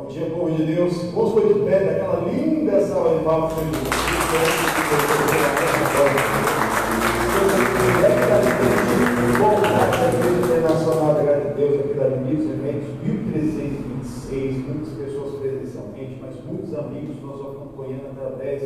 dia, povo de Deus. Vamos pôr de pé daquela linda salva de palmas para Jesus. Vontade da Igreja Internacional da Graça de Deus, aqui da Amigos Eventos 1326, muitas pessoas presencialmente, mas muitos amigos nós acompanhando através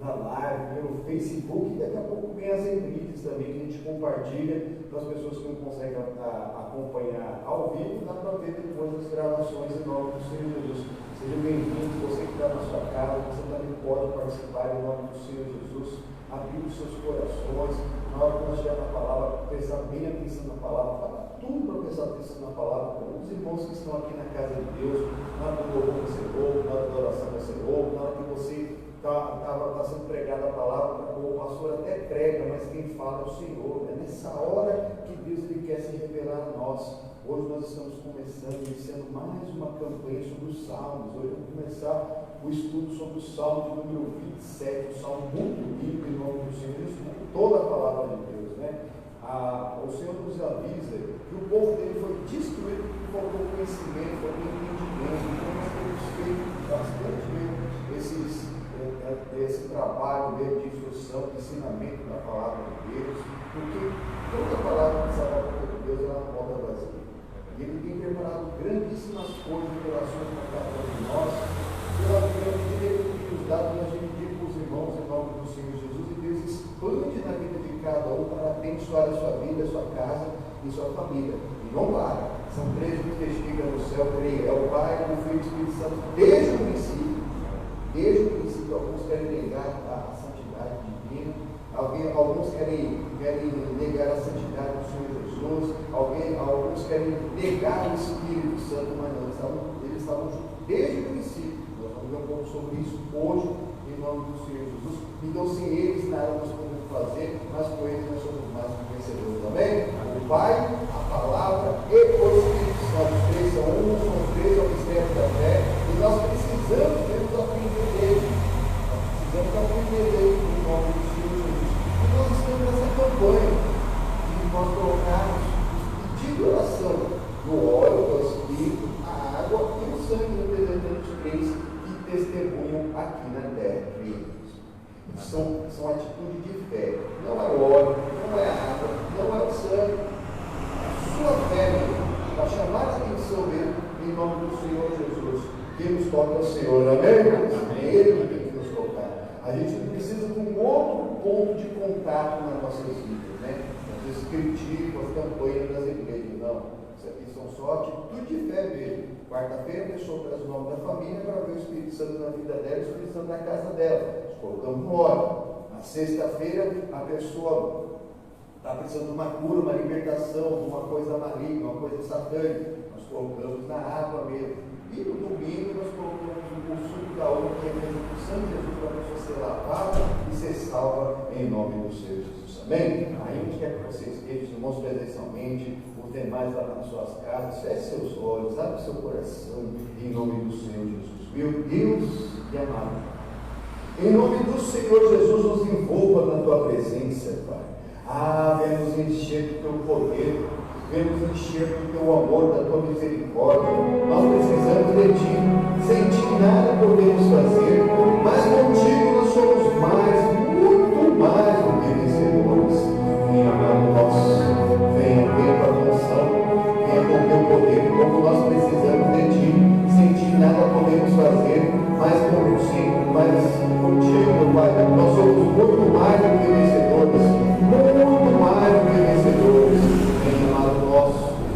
da live, pelo Facebook, e daqui a pouco vem as reprises também que a gente compartilha para as pessoas que não conseguem acompanhar ao vivo, dá para ver depois as gravações em nome do Senhor Jesus. Seja bem-vindo, você que está na sua casa, você também pode participar em nome do Senhor Jesus, abrir os seus corações, na hora que nós estivermos na palavra, prestar bem atenção na palavra, falar tudo para prestar atenção na palavra, com os irmãos que estão aqui na casa de Deus, na hora do louvor vai ser louco, na hora da oração vai ser louco, na hora que você está sendo pregada a palavra, o pastor até prega, mas quem fala é o Senhor. É nessa hora que Deus ele quer se revelar a nós. Hoje nós estamos começando, iniciando mais uma campanha sobre os Salmos. Hoje vamos começar o estudo sobre o Salmo de número 27, um salmo muito lindo em nome do Senhor, estudo toda a palavra de Deus, né? O Senhor nos avisa que o povo dele foi destruído porque faltou conhecimento, faltou entendimento. Então nós temos feito bastante esse trabalho mesmo de instrução, de ensinamento da palavra de Deus, porque toda a palavra que sai da boca de Deus ela não volta vazia. E ele tem preparado grandíssimas coisas em relação a cada um de nós, pela grande que nos dá para nós dividir com os irmãos em nome do Senhor Jesus, e Deus expande na vida de cada um para abençoar a sua vida, a sua casa e sua família. E não para. São três que testificam no céu, creio, é o Pai, o Filho e o Espírito Santo, desde o princípio. Desde o princípio, alguns querem negar a santidade divina, alguns querem negar a santidade do Senhor Jesus, alguns querem negar o Espírito Santo, mas não, eles estavam juntos desde o princípio. Nós vamos ver um pouco sobre isso hoje, em nome do Senhor Jesus. Então, sem eles, nada nós podemos fazer, mas com eles nós somos mais do que vencedores. Amém? O Pai, a palavra e o Espírito Santo, os três são um, são três ao mistério da fé, e nós precisamos aprender dele. Precisamos aprender dele em nome do Senhor Jesus. E nós estamos nessa campanha de nós colocarmos o pedido de oração no óleo, do Espírito, a água e o sangue representando os três que testemunham aqui na terra. São atitudes de fé. Não é o óleo, não é a água, não é o sangue. A sua fé para chamar a atenção dele em nome do Senhor Jesus. Quem nos toca é o Senhor, amém? Amém. Ele tem que nos tocar. A gente não precisa de um outro ponto de contato nas nossas vidas, né? Às vezes criticam as campanhas das igrejas. Não, isso aqui são só atitude de fé mesmo. Quarta-feira a pessoa traz o nome da família para ver o Espírito Santo na vida dela e o Espírito Santo na casa dela. Nós colocamos no óleo. Na sexta-feira a pessoa está precisando de uma cura, uma libertação, de uma coisa maligna, uma coisa satânica. Nós colocamos na água mesmo. E no domingo nós colocamos o suco da uva, que é mesmo o sangue de Jesus, para a pessoa ser lavada e ser salva em nome do Senhor Jesus. Amém? Aí a gente quer que vocês estejam, irmãos, presencialmente, os demais lá nas suas casas, feche seus olhos, abre seu coração, em nome do Senhor Jesus. Meu Deus e amado, em nome do Senhor Jesus, nos envolva na tua presença, Pai. Venha nos encher do teu poder. Venha nos encher do teu amor, da tua misericórdia. Nós precisamos de ti. Sem ti nada podemos fazer, mas contigo nós somos mais, muito mais do que vencedores. Venha, amado nosso, venha com a tua unção, venha com o teu poder, como nós precisamos de ti. Sem ti nada podemos fazer, mas contigo, Pai, nós somos muito mais do que vencedores, muito mais do que vencedores.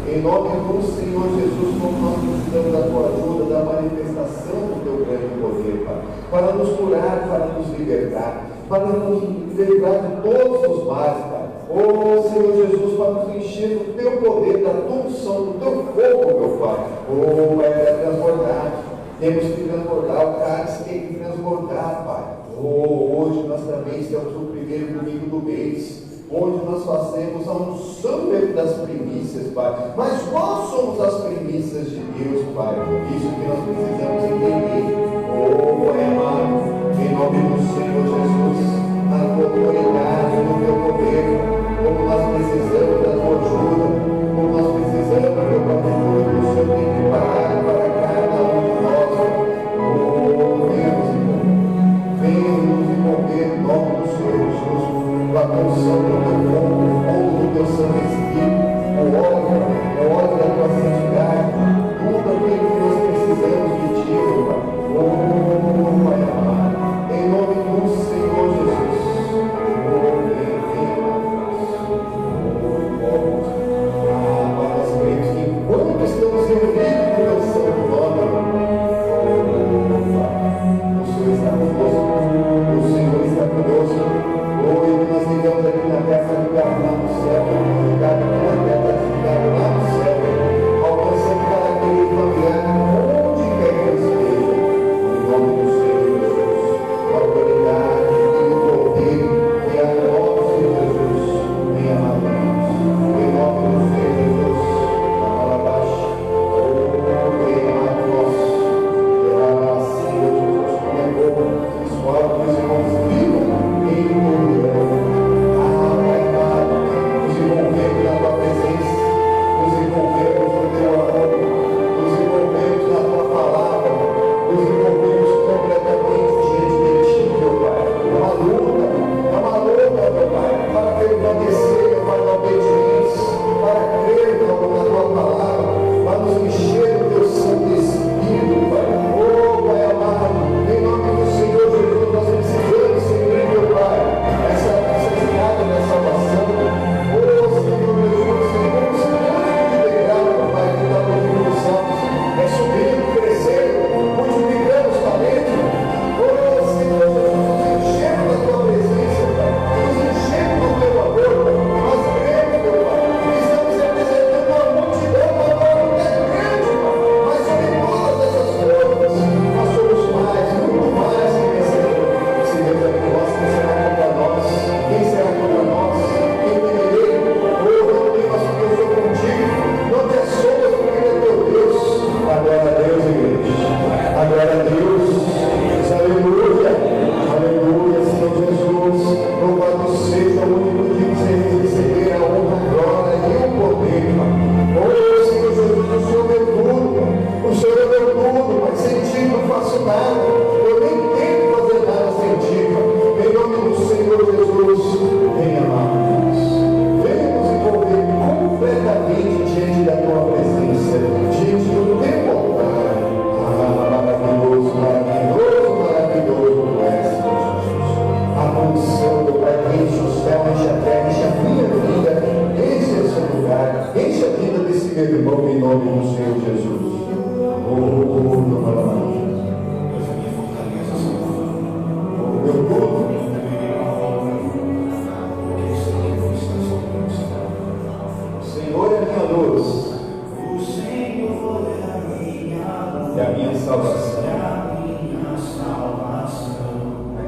Em nome do Senhor Jesus, como nós precisamos da tua ajuda, da manifestação do teu grande poder, Pai, para nos curar, para nos libertar, para nos livrar de todos os males, Pai. Oh, Senhor Jesus, para nos encher do teu poder, da tua unção, do teu fogo, meu Pai. Oh, Pai, para transbordar. Temos que transbordar, o cálice tem que transbordar, Pai. Oh, hoje nós também estamos no primeiro domingo do mês, onde nós fazemos a unção das primícias, Pai. Mas nós somos as primícias de Deus, Pai. Isso que nós precisamos entender. Oh, Pai amado, em nome do Senhor Jesus, na tua autoridade, no teu poder, como nós precisamos da tua ajuda, como nós precisamos, meu Pai, do Senhor tem preparado para cada um de nós.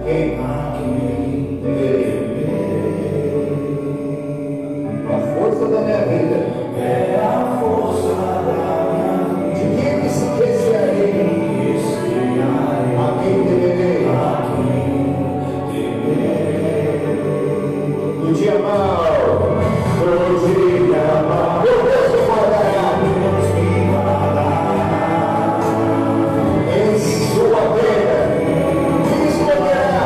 Quem? A força da minha vida. É a força da minha vida. De quem me esquecerei? A quem temerei? No dia mau, no dia mau, eu posso guardar em sua terra, me esconderá.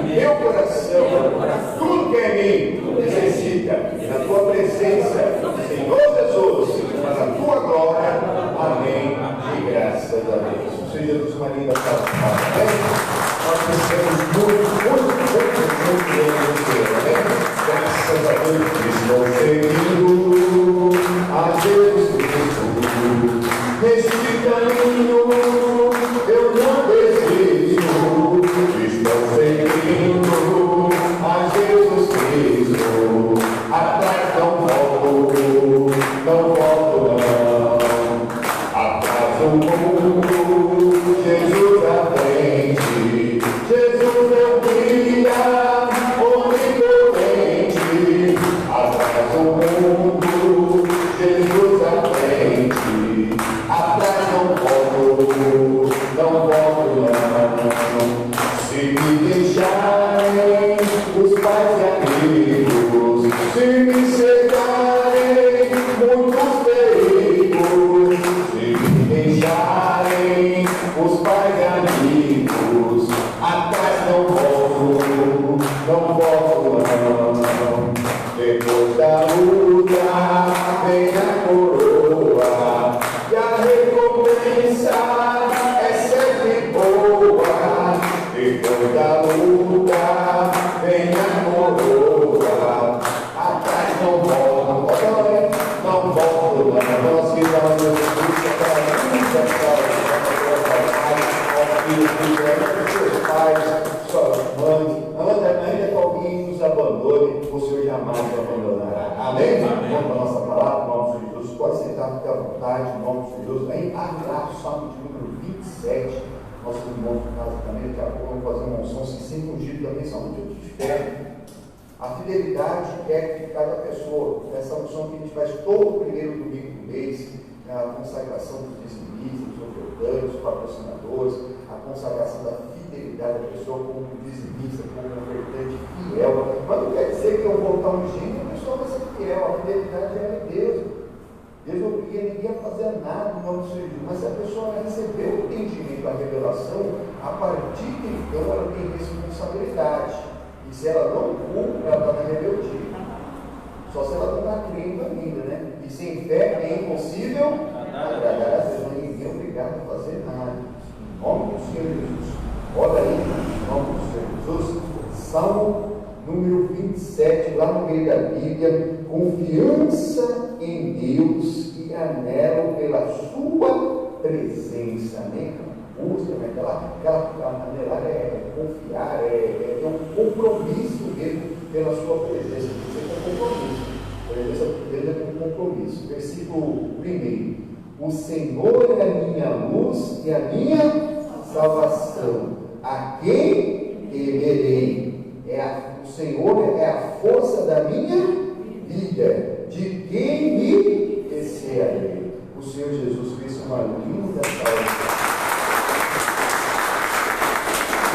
meu coração, tudo que é mim necessita da tua presença, Senhor Jesus, para a tua glória. Amém. E graças a Deus. Seja Jesus Maria da Paz. Nós precisamos muito bem do Senhor, amém? Graças a Deus, estou seguindo a Jesus Cristo. Neste caminho eu não desisto. Estou seguindo a Jesus Cristo. Atrás não volto, não. Atrás do mundo, Jesus à frente. Jesus é o guia, onipotente. Atrás do mundo, Jesus à frente. Atrás não volto, não. Se me deixarem os pais e amigos, se me cercarem muitos perigos, se me deixarem os pais e amigos, atrás não volto, não. Depois da luta vem a coroa, e a recompensa é sempre boa. Depois da luta vem a coroa, atrás não volto, nós que damos seus pais, suas mães, ainda que alguém nos abandone, o Senhor jamais nos abandonará. Amém? Vamos para a nossa palavra, em nome de Jesus. Pode sentar, fique à vontade, em nome de Jesus. Vem abrir o Salmo de número 27. Nosso irmão de casa também, daqui a pouco vamos fazer uma unção, se sempre ungido também, são muito de fé. A fidelidade é de cada pessoa. Essa unção que a gente faz todo o primeiro domingo do mês, a consagração dos dizimistas, dos ofertantes, dos patrocinadores, a consagração da fidelidade da pessoa como dizimista, como ofertante fiel. Mas não quer dizer que eu vou estar ungindo, a pessoa vai ser fiel. A fidelidade é de Deus. Deus não obriga ninguém a fazer nada no nome do Senhor, mas se a pessoa receber o entendimento, a revelação, a partir de então ela tem responsabilidade. E se ela não cumpre, ela está na rebeldia. Só se ela não está crendo ainda, né? E sem fé é impossível agradar a Deus. Ninguém é obrigado a fazer nada. Em nome do Senhor Jesus. Olha aí, em nome do Senhor Jesus. Salmo número 27, lá no meio da Bíblia. Confiança em Deus e anelo pela sua presença, né? Busca, né? Aquela maneira é confiar, é ter um compromisso mesmo pela sua presença. Você tem compromisso. A presença de Deus é com compromisso. Versículo 1. O Senhor é a minha luz e a minha salvação. A quem temerei? O Senhor é a força da minha vida. De quem me recearei? O Senhor Jesus Cristo é uma linda salvação.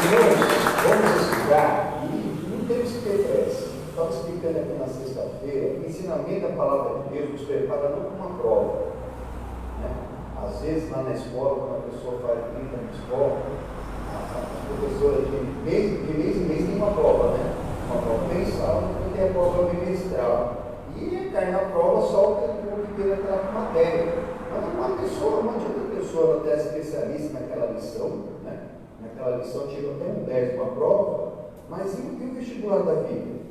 Irmãos, vamos estudar e não temos que ter pressa. Estava explicando aqui na sexta-feira, o ensinamento da palavra de Deus nos prepara não para uma prova. Né? Às vezes lá na escola, quando a pessoa faz 30 na escola, a professora de mês em mês tem uma prova, né? Uma prova mensal, e tem a prova bimestral. E cai na prova só o que teve aquela matéria. Mas uma pessoa, não adianta a pessoa até especialista naquela lição, né? Naquela lição tirou até um 10 uma prova, mas e o vestibular da vida?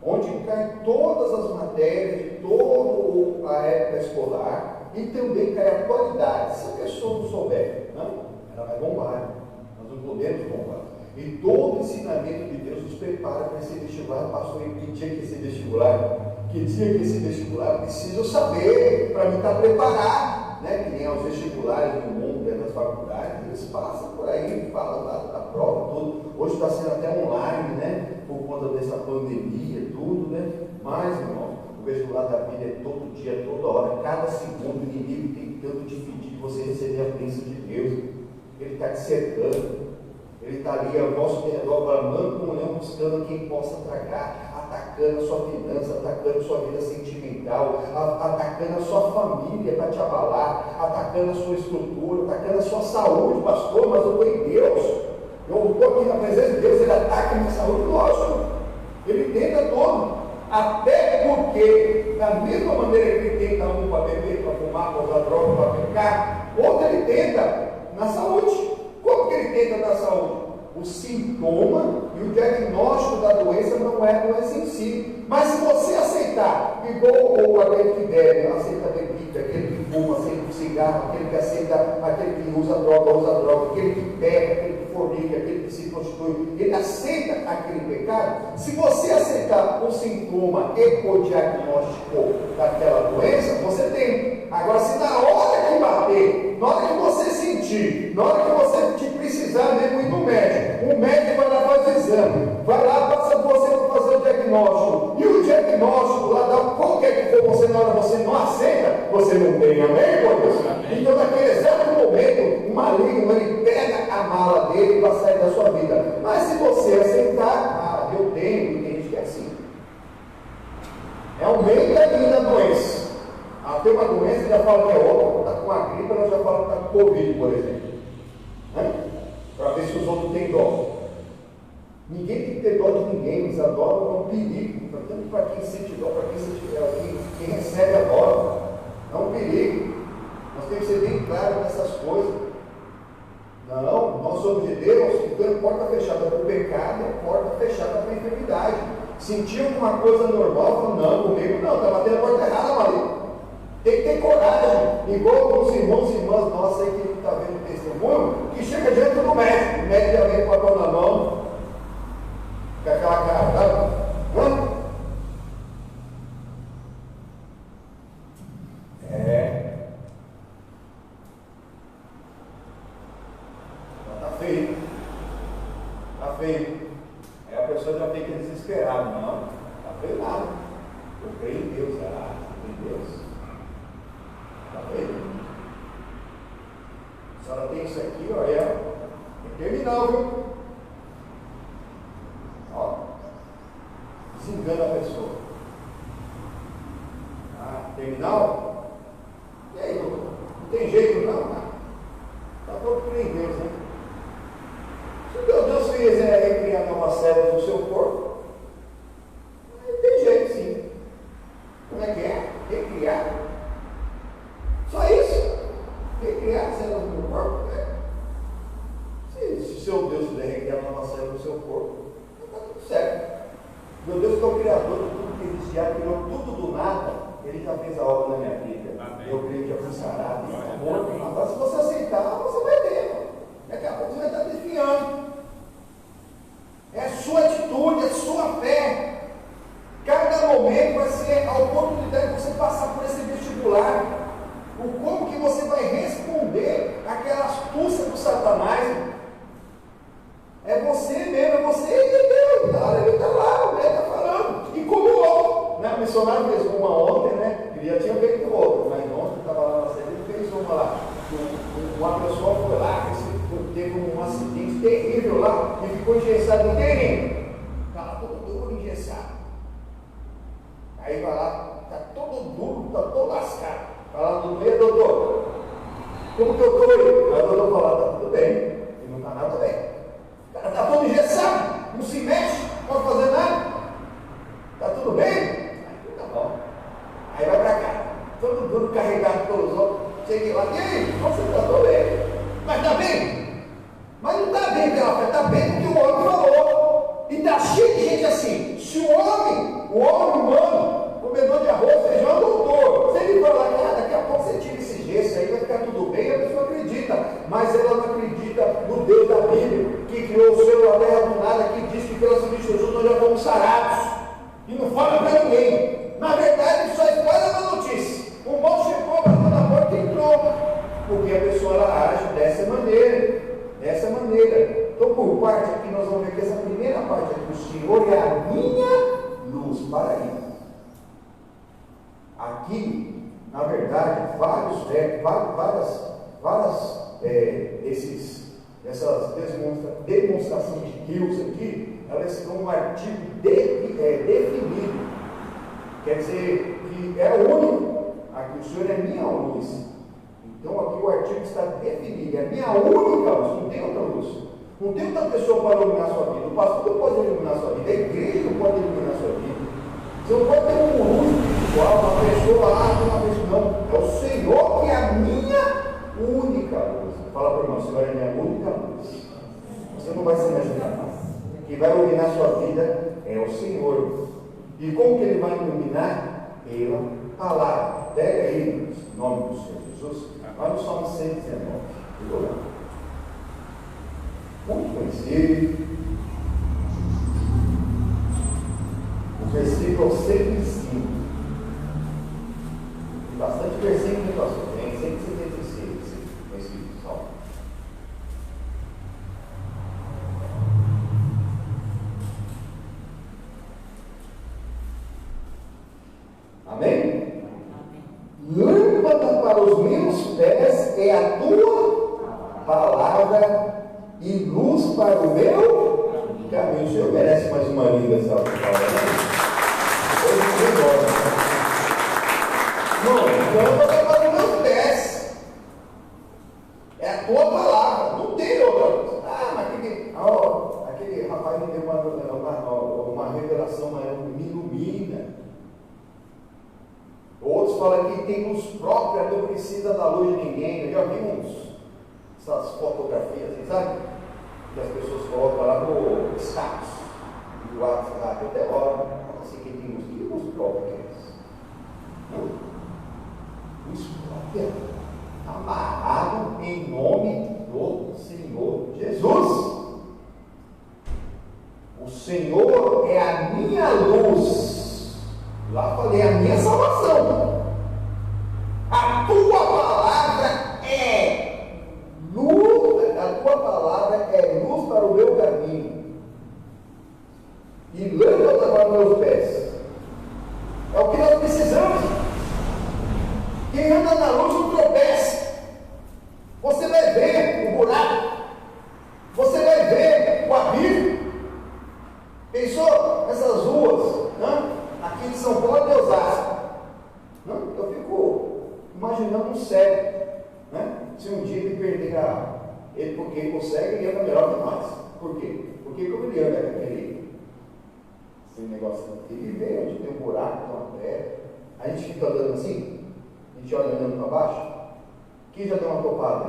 Onde cai todas as matérias de toda a época escolar e também cai a qualidade. Se a pessoa não souber, não, ela vai bombar. Nós não podemos bombar. E todo o ensinamento de Deus nos prepara para esse vestibular. Pastor, que dia que esse vestibular? Que dia que esse vestibular? Preciso saber para me estar preparado, né? Que nem aos vestibulares do mundo, das faculdades, eles passam por aí, falam da prova, tudo. Hoje está sendo até online, né? Por conta dessa pandemia, tudo, né? Mas, irmão, o vestibular da vida é todo dia, toda hora, cada segundo. O inimigo tem tanto de pedir de você receber a bênção de Deus. Ele está te cercando. Ele está ali ao vosso redor, bramando como leão, buscando quem possa tragar, atacando a sua finança, atacando a sua vida sentimental, atacando a sua família para te abalar, atacando a sua estrutura, atacando a sua saúde, pastor, mas eu estou em Deus. Eu estou aqui na presença de Deus, ele ataca a minha saúde, lógico. Ele tenta todo. Até porque, da mesma maneira que ele tenta um para beber, para fumar, para usar droga, para brincar, outro ele tenta na saúde. Como que ele tenta na saúde? O sintoma e o diagnóstico da doença não é a doença em si. Mas se você aceitar, igual aquele que bebe, aceita a bebida, aquele que fuma, aceita o cigarro, aquele que aceita, aquele que usa droga, aquele que pega, aquele que fornica, aquele que se prostitui, ele aceita aquele pecado. Se você aceitar o sintoma e o diagnóstico daquela doença, você tem. Agora, se na hora que bater, na hora que você sentir, na hora que você te precisar mesmo ir no médico, o médico vai lá fazer o exame, vai lá, passa você para fazer o diagnóstico, e o diagnóstico lá dá qualquer que for você, na hora você não aceita, você não tem, amém, meu Deus? Então, naquele exato momento, o maligno, ele pega a mala dele para sair da sua vida. Mas se você aceitar, eu tenho, tem gente que é assim. É o meio da vida da doença. Tem uma doença, já fala que é outra, está com a gripe, ela já fala que está com Covid, por exemplo. Para ver se os outros têm dó. Ninguém tem que ter dó de ninguém, mas a dó é um perigo, tanto para quem sente dó, para quem recebe a dó. É um perigo. Nós temos que ser bem claros nessas coisas. Não, nós somos de Deus, então é porta fechada para o pecado, é porta fechada para a enfermidade. Sentiu alguma coisa normal, falou, não, comigo não, está batendo a porta errada, marido. Tem que ter coragem, igual os irmãos e irmãs nossos aí que não está vendo o testemunho, que chega diante do médico, o médico já vem com a mão na mão, com aquela cara, sabe? Está feio. Está feio. Aí a pessoa já fica desesperada, não, está feio nada. Eu creio em Deus, em Deus. Está vendo? A senhora tem isso aqui, ó, é terminal, viu? Ó, desengana a pessoa. Terminal? E aí, doutor? Não tem jeito não? Está todo por em Deus, né? Se Deus fizer criar novas células no seu corpo, tem jeito sim. Como é que é? Recriar. Só isso? Recriar células no corpo? Se seu Deus puder recriar uma célula no seu corpo, está tudo certo. Meu Deus que é o Criador de tudo que existe, já criou tudo do nada, Ele já fez a obra na minha vida. Amém. Eu creio que já fui sarado, morto. Agora, se você aceitar, você vai ter. Daqui a pouco você vai estar desviando. É a sua atitude, é a sua fé. Cada momento vai ser a oportunidade de você passar por esse vestibular. Como que você vai responder àquela astúcia do Satanás? É você mesmo, é você e Deus. Ele está lá, ele está falando. E como outro, né? O missionário fez uma ontem, né? Ele já tinha feito outra, mas ontem estava lá na sede, ele fez uma lá. Uma pessoa foi lá, teve um acidente terrível lá e ficou engessado inteirinho. Estava todo duro, engessado. Aí vai lá, está todo duro, está todo lascado. Vai lá no meio, doutor. Como que eu estou aí? Aí o doutor fala, está tudo bem. E não está nada bem. O cara está todo engessado, não se mexe, não pode fazer nada. Está tudo bem? Aí tá bom. Aí vai para cá, todo duro, carregado pelos outros. Cheguei lá, e aí? Você está tudo bem? Mas está bem? Mas não está bem pela fé, está bem porque o homem falou. E está cheio de gente assim. Se o homem humano, comedor de arroz, feijão, doutor, se ele falar, daqui a pouco você tira esse gesso aí, vai ficar tudo bem, a pessoa acredita. Mas ela não acredita no Deus da Bíblia, que criou o céu e a terra do nada, que diz que pela seguinte Jesus nós já fomos sarados. E não fala para ninguém. Na verdade, só espalha uma notícia. O mal chegou, bateu na porta e entrou. Porque a pessoa ela age dessa maneira. Dessa maneira. Então, por parte aqui, nós vamos ver que essa primeira parte aqui, o Senhor é a minha luz para ir. Aqui, na verdade, essas demonstrações de Deus aqui, elas são um artigo definido. Quer dizer que é único. Aqui o Senhor é minha luz. Então aqui o artigo está definido. É minha única luz, não tem outra luz. Não tem outra pessoa para iluminar a sua vida. O pastor não pode iluminar a sua vida. A igreja não pode iluminar a sua vida. Você não pode ter um guru espiritual, uma pessoa lá, uma pessoa. Não. É o Senhor que é a minha única luz. Fala para o irmão, o Senhor é a minha única luz. Você não vai se imaginar. Quem vai iluminar a sua vida é o Senhor. E como que Ele vai iluminar? Pela palavra. Pega aí o nome do Senhor Jesus. Vai no Salmo 119. Muito conhecido. O versículo 105. Tem bastante versículo de pastor. Tem 176 esse salmo. Amém? Lâmpada para os meus pés é a tua palavra e luz para o meu caminho. O Senhor merece mais uma linda salva de palmas. Lâmpada para os meus pés é a tua palavra. Não tem outra coisa. Mas aquele rapaz me deu uma revelação, mas me ilumina. Outros falam que tem luz própria, não precisa da luz de ninguém. Eu já vi essas fotografias, assim, sabe? Que as pessoas colocam lá no status do WhatsApp. Até hora, assim, que tem luz. Que luz própria que é essa? Não? Luz própria. Amarrado em nome do Senhor Jesus. O Senhor é a minha luz. Lá falei, a minha salvação. A tua palavra é luz, a tua palavra é luz para o meu caminho e lâmpada para os meus pés. É o que nós precisamos. Quem anda na luz não tropeça. Você vai ver o buraco, você vai ver o abismo. Pensou nessas ruas, né? Aqui em São Paulo e Osasco. Eu fico imaginando um cego, né? Se um dia ele perder ele, porque ele consegue, ele anda melhor que nós. Por quê? Porque como ele anda com esse negócio, ele vê onde tem um buraco, tem uma pedra. A gente fica andando assim, a gente olha andando para baixo. Quem já deu uma topada?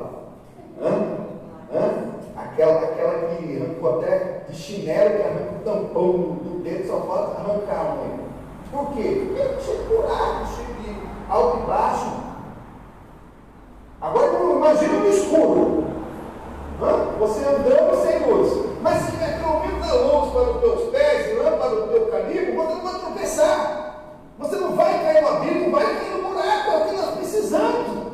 Aquela que arrancou até de chinelo, que arranca o tampão do dedo, só falta arrancar um. Por quê? Porque cheio de buraco, cheio de alto e baixo. Agora imagina no escuro. Você andando sem luz. Mas se tiver pelo menos a luz para os teus pés, lâmpada para o teu caminho, você não vai tropeçar. Você não vai cair no abismo, não vai cair no buraco. É o que nós precisamos.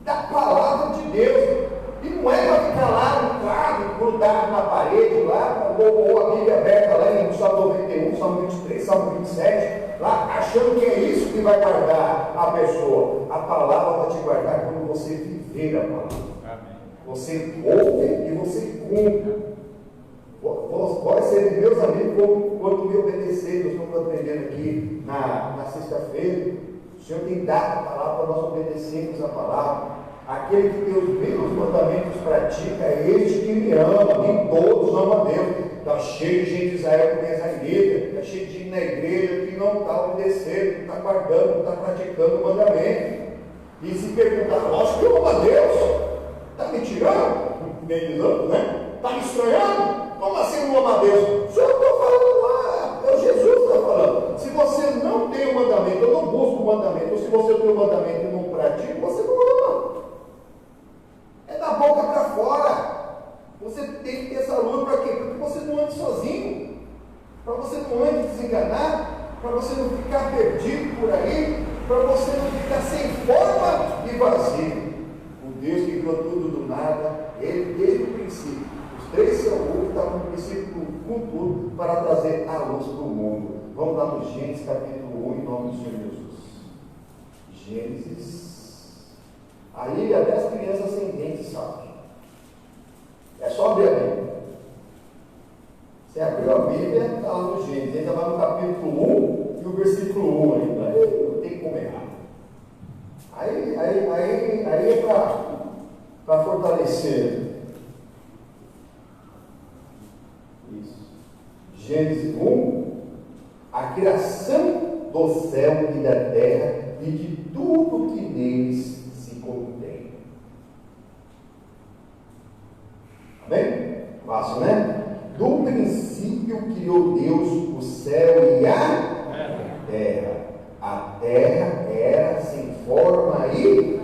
Da palavra de Deus. E não é para ficar lá no quadro, grudado na parede, lá, ou a Bíblia aberta lá em Salmo 91, Salmo 23, Salmo 27, lá, achando que é isso que vai guardar a pessoa. A palavra vai te guardar quando você viver a palavra. Amém. Você ouve e você cumpre. Pode ser meus amigos quando me obedecer. Nós estamos aprendendo aqui na sexta-feira. O Senhor tem dado a palavra para nós obedecermos a palavra. Aquele que tem os meus mandamentos pratica é este que me ama. Nem todos amam a Deus. Está cheio de gente de Israel que começa a igreja, está cheio de gente na igreja que não está obedecendo, não está guardando, não está praticando o mandamento. E se perguntar, lógico que eu amo a Deus. Está me tirando? Né? Está me estranhando? Como assim não ama a Deus? Só eu estou falando lá, é o Jesus que está falando. Se você não tem o mandamento, eu não busco o mandamento, ou se você tem o mandamento e não pratica, você não ama. É da boca para fora. Você tem que ter essa luz para quê? Para que você não ande sozinho, para você não ande desenganado, para você não ficar perdido por aí, para você não ficar sem forma e vazio. O Deus que criou tudo do nada, Ele desde o princípio, os três são um, está no princípio com tudo, para trazer a luz para o mundo. Vamos lá no Gênesis capítulo 1, em nome do Senhor Jesus. Gênesis. Aí até as crianças sem dentes sabem. É só abrir a Bíblia. Você abriu a Bíblia, está lá no Gênesis. Ainda vai no capítulo 1 e o versículo 1 ainda. Aí não tem como errar. Aí é para fortalecer. Gênesis 1, a criação do céu e da terra e de tudo que neles se contém. Amém? Fácil, né? Do princípio criou Deus o céu e a terra. A terra era sem forma e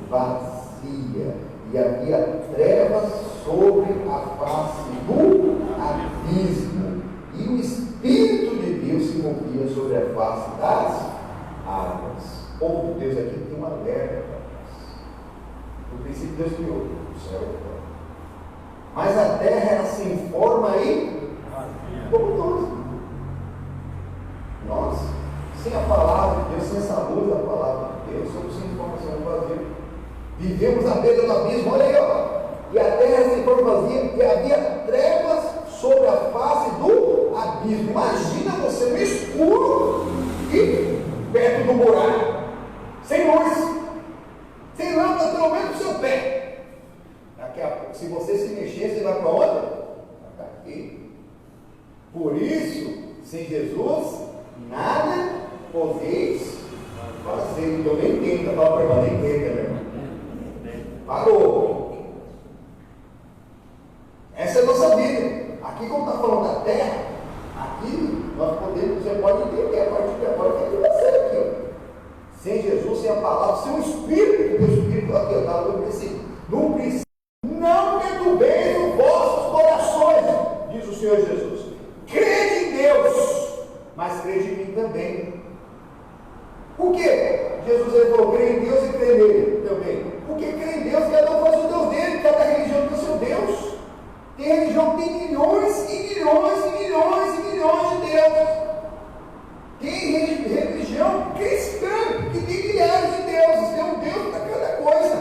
vazia, e havia trevas sobre a face do abismo, e o Espírito de Deus se movia sobre a face das águas. O povo de Deus aqui tem uma alerta para nós. No princípio Deus criou o céu e a terra, mas a terra era sem forma e como nós, sem a palavra de Deus, sem essa luz da palavra de Deus, somos sem informação vazia. Vivemos à beira do abismo, olha aí, ó. E a terra sem forma vazia, e havia trevas sobre a face do abismo. Imagina você no escuro e perto do buraco, sem luz, sem lâmpada, pelo menos no seu pé. Daqui a pouco, se você se mexer, você vai para onde? Para aqui. Por isso, sem Jesus, nada podeis fazer. Então nem tenta, fala para irmã, nem tenta, meu irmão. Parou. Essa é a nossa vida. Aqui, como está falando da terra, aqui nós podemos, você pode entender a partir de agora o que vai ser aqui, ó. Sem Jesus, sem a palavra, sem o Espírito, porque o Espírito aqui, eu estava no princípio. No princípio, não perturbeis os vossos corações, diz o Senhor Jesus. Crede em Deus, mas crede em mim também. Por quê? Jesus ele falou, crê em Deus e crê nele também. Porque crê em Deus, cada um faz o Deus dele, cada religião tem o seu Deus. Tem religião que tem milhões e milhões e milhões e milhões de deuses. Tem religião cristã que tem milhares de deuses. Tem um Deus para cada coisa.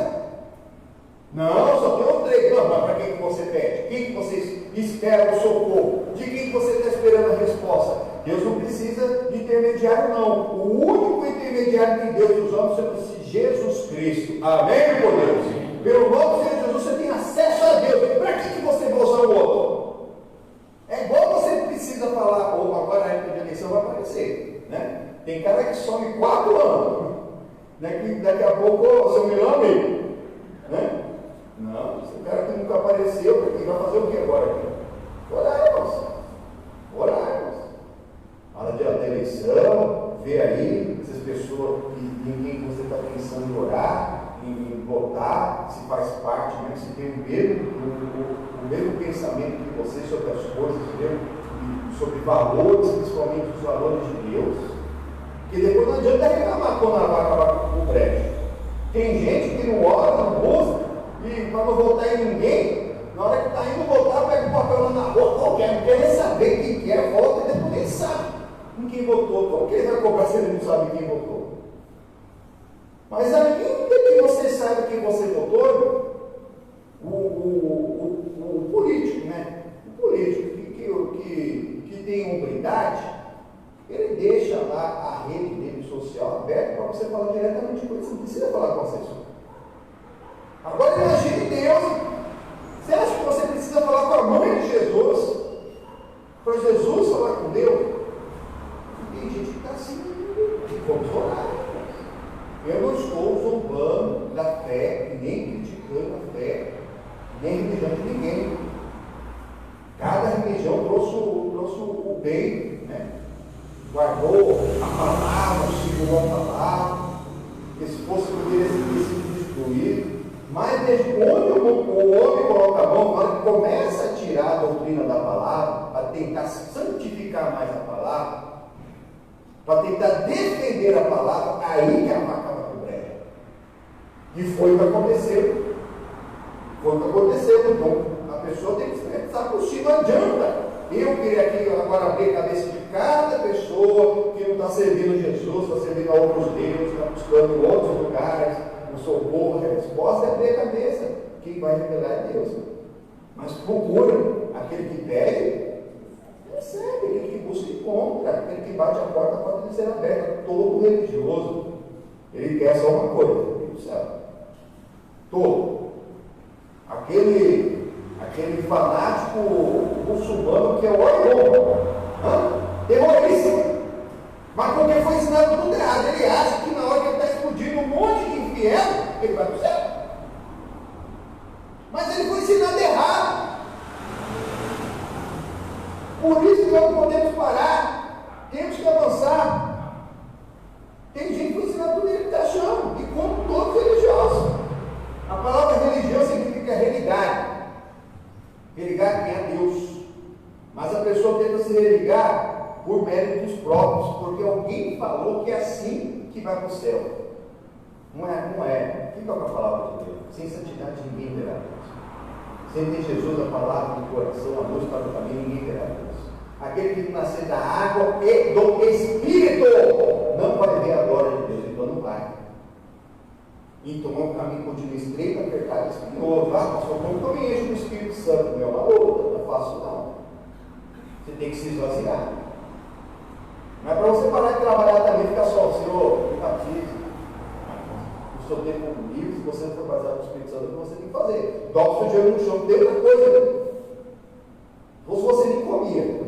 Não, só tem um três. Não, mas para quem que você pede? Quem que você espera o socorro? De quem que você está esperando a resposta? Deus não precisa de intermediário, não. O único intermediário que Deus nos ama chama-se Jesus Cristo. Amém, meu Deus? Pelo nome do Senhor Jesus, você tem acesso a Deus. Para que você vai usar o outro? É igual você precisa falar, ou agora a época de eleição vai aparecer, né? Tem cara que some 4 anos, né? Daqui a pouco, seu melhor amigo, né? Não, esse cara que nunca apareceu, porque vai fazer o que agora? Orar, irmãos. Orar, irmãos. Fala de eleição, vê aí essas pessoas em quem você está pensando em orar, em votar, se faz parte, né? Se tem o mesmo pensamento que você sobre as coisas, sobre valores, principalmente os valores de Deus. Porque depois não adianta reclamar quando ela vai acabar com o prédio. Tem gente que não ora, não busca, e para não votar em ninguém, na hora que está indo votar, pega o papel lá na rua, qualquer, não quer nem saber quem que é, vota e depois nem sabe em quem votou. Como que ele vai cobrar se ele não sabe quem votou? Mas ainda que você saiba quem você votou, o político, né? O político que tem hombridade, ele deixa lá a rede dele social aberta para você falar diretamente com ele. Você não precisa falar com o assessor. Agora imagine Deus. Você acha que você precisa falar com a mãe de Jesus? Para Jesus falar com Deus? Tem gente que está assim, vamos orar. Eu não estou zombando da fé, nem criticando a fé, nem religião de ninguém. Cada religião trouxe o bem, né? Guardou a palavra, segurou a palavra, que se fosse poderia ter sido destruído. Mas desde onde o homem coloca a mão, na hora que começa a tirar a doutrina da palavra, para tentar santificar mais a palavra, para tentar defender a palavra, aí que a vaca vai para o brejo. E foi o que aconteceu. Foi o que aconteceu. Então, a pessoa tem que estar por cima, não adianta. Eu queria aqui agora abrir a cabeça de cada pessoa que não está servindo Jesus, está servindo a outros deuses, está buscando em outros lugares o socorro, a resposta é abrir a cabeça. Quem vai revelar é Deus. Mas procura. Aquele que pede, recebe. Aquele que busca, encontra. Aquele que bate a porta pode ser aberta. Todo religioso, ele quer só uma coisa, o céu. Todo. Aquele fanático muçulmano que é o Orgulho, Por isso que nós não podemos parar, temos que avançar. Tem gente que foi ensinado tudo ele está achando, e como todos religiosos. A palavra religião significa religar. Religar quem é Deus. Mas a pessoa tenta se religar por méritos próprios, porque alguém falou que é assim que vai para o céu. Não é, não é. Fica com a palavra de Deus. Sem santidade ninguém verá Deus. Sem ter Jesus a palavra no coração, a luz para o caminho, ninguém verá Deus. Aquele que nascer da água e do Espírito não vai ver a glória de Deus, então não vai. Então é um caminho continua estreito, apertado e espinhoso. Ah, pastor, como que eu me encho do Espírito Santo? Não é uma luta, não é fácil não. Você tem que se esvaziar. Não é para você parar de trabalhar também, ficar só, Senhor, me batize. No seu tempo livre, se você não for batizado com o Espírito Santo, você tem que fazer. Dobra o seu dinheiro no chão, tem outra coisa. Ou se você nem comia,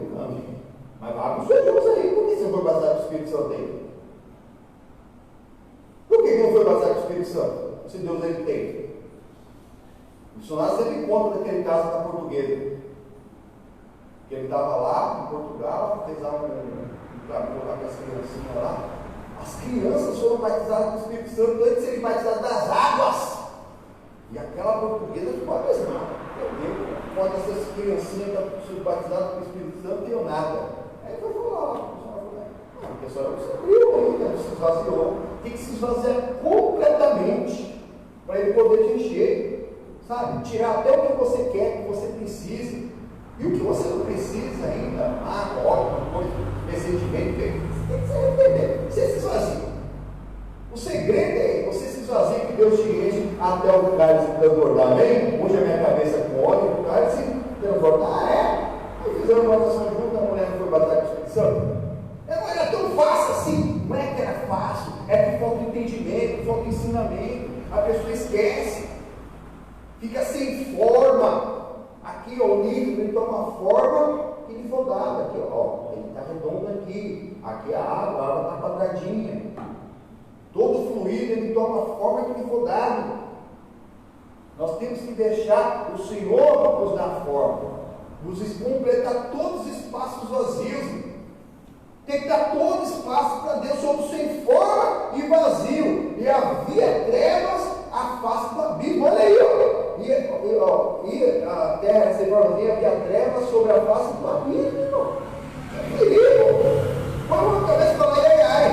mas abre os seus olhos aí, por que você não foi batizado com o Espírito Santo aí? Por que não foi batizado com o Espírito Santo? Se Deus ele tem. O missionário sempre conta daquele caso da portuguesa. Que ele estava lá em Portugal, fez lá um caminho lá com as criancinhas lá. As crianças foram batizadas com o Espírito Santo antes de serem batizadas das águas. E aquela portuguesa ficou abismada. Meu Deus, quando essas criancinhas estão batizadas com o Espírito Santo, não nada. Aí foi falar, a pessoa não se abriu ainda, não se esvaziou. Tem que se esvaziar completamente para ele poder te encher, sabe? Tirar até o que você quer, o que você precisa. E o que você não precisa ainda, óbvio, coisa, recentemente, você tem que se arrepender. Você se esvazia. O segredo é você se esvazia que Deus te enche até o cálice transbordar. Amém? Hoje a minha cabeça com óleo, o cálice transbordar. Aí fizeram uma oração junto, a mulher não foi batizada com o Espírito Santo. Não era tão fácil assim. Não é que era fácil, é que falta entendimento, falta ensinamento. A pessoa esquece, fica sem forma. Aqui, ó, o líquido ele toma forma que lhe for dada. Aqui, ó, ele está redondo aqui. Aqui a água está quadradinha. Todo fluido ele toma forma que lhe for dado. Nós temos que deixar o Senhor nos dar forma, nos completar todos os espaços vazios. Tem que dar todo espaço para Deus, somos sem forma e vazio. E havia trevas à face do abismo. Olha aí, ó. E a terra recebeu havia trevas sobre a face do abismo. Que perigo! Põe uma cabeça e fala, ai, ai.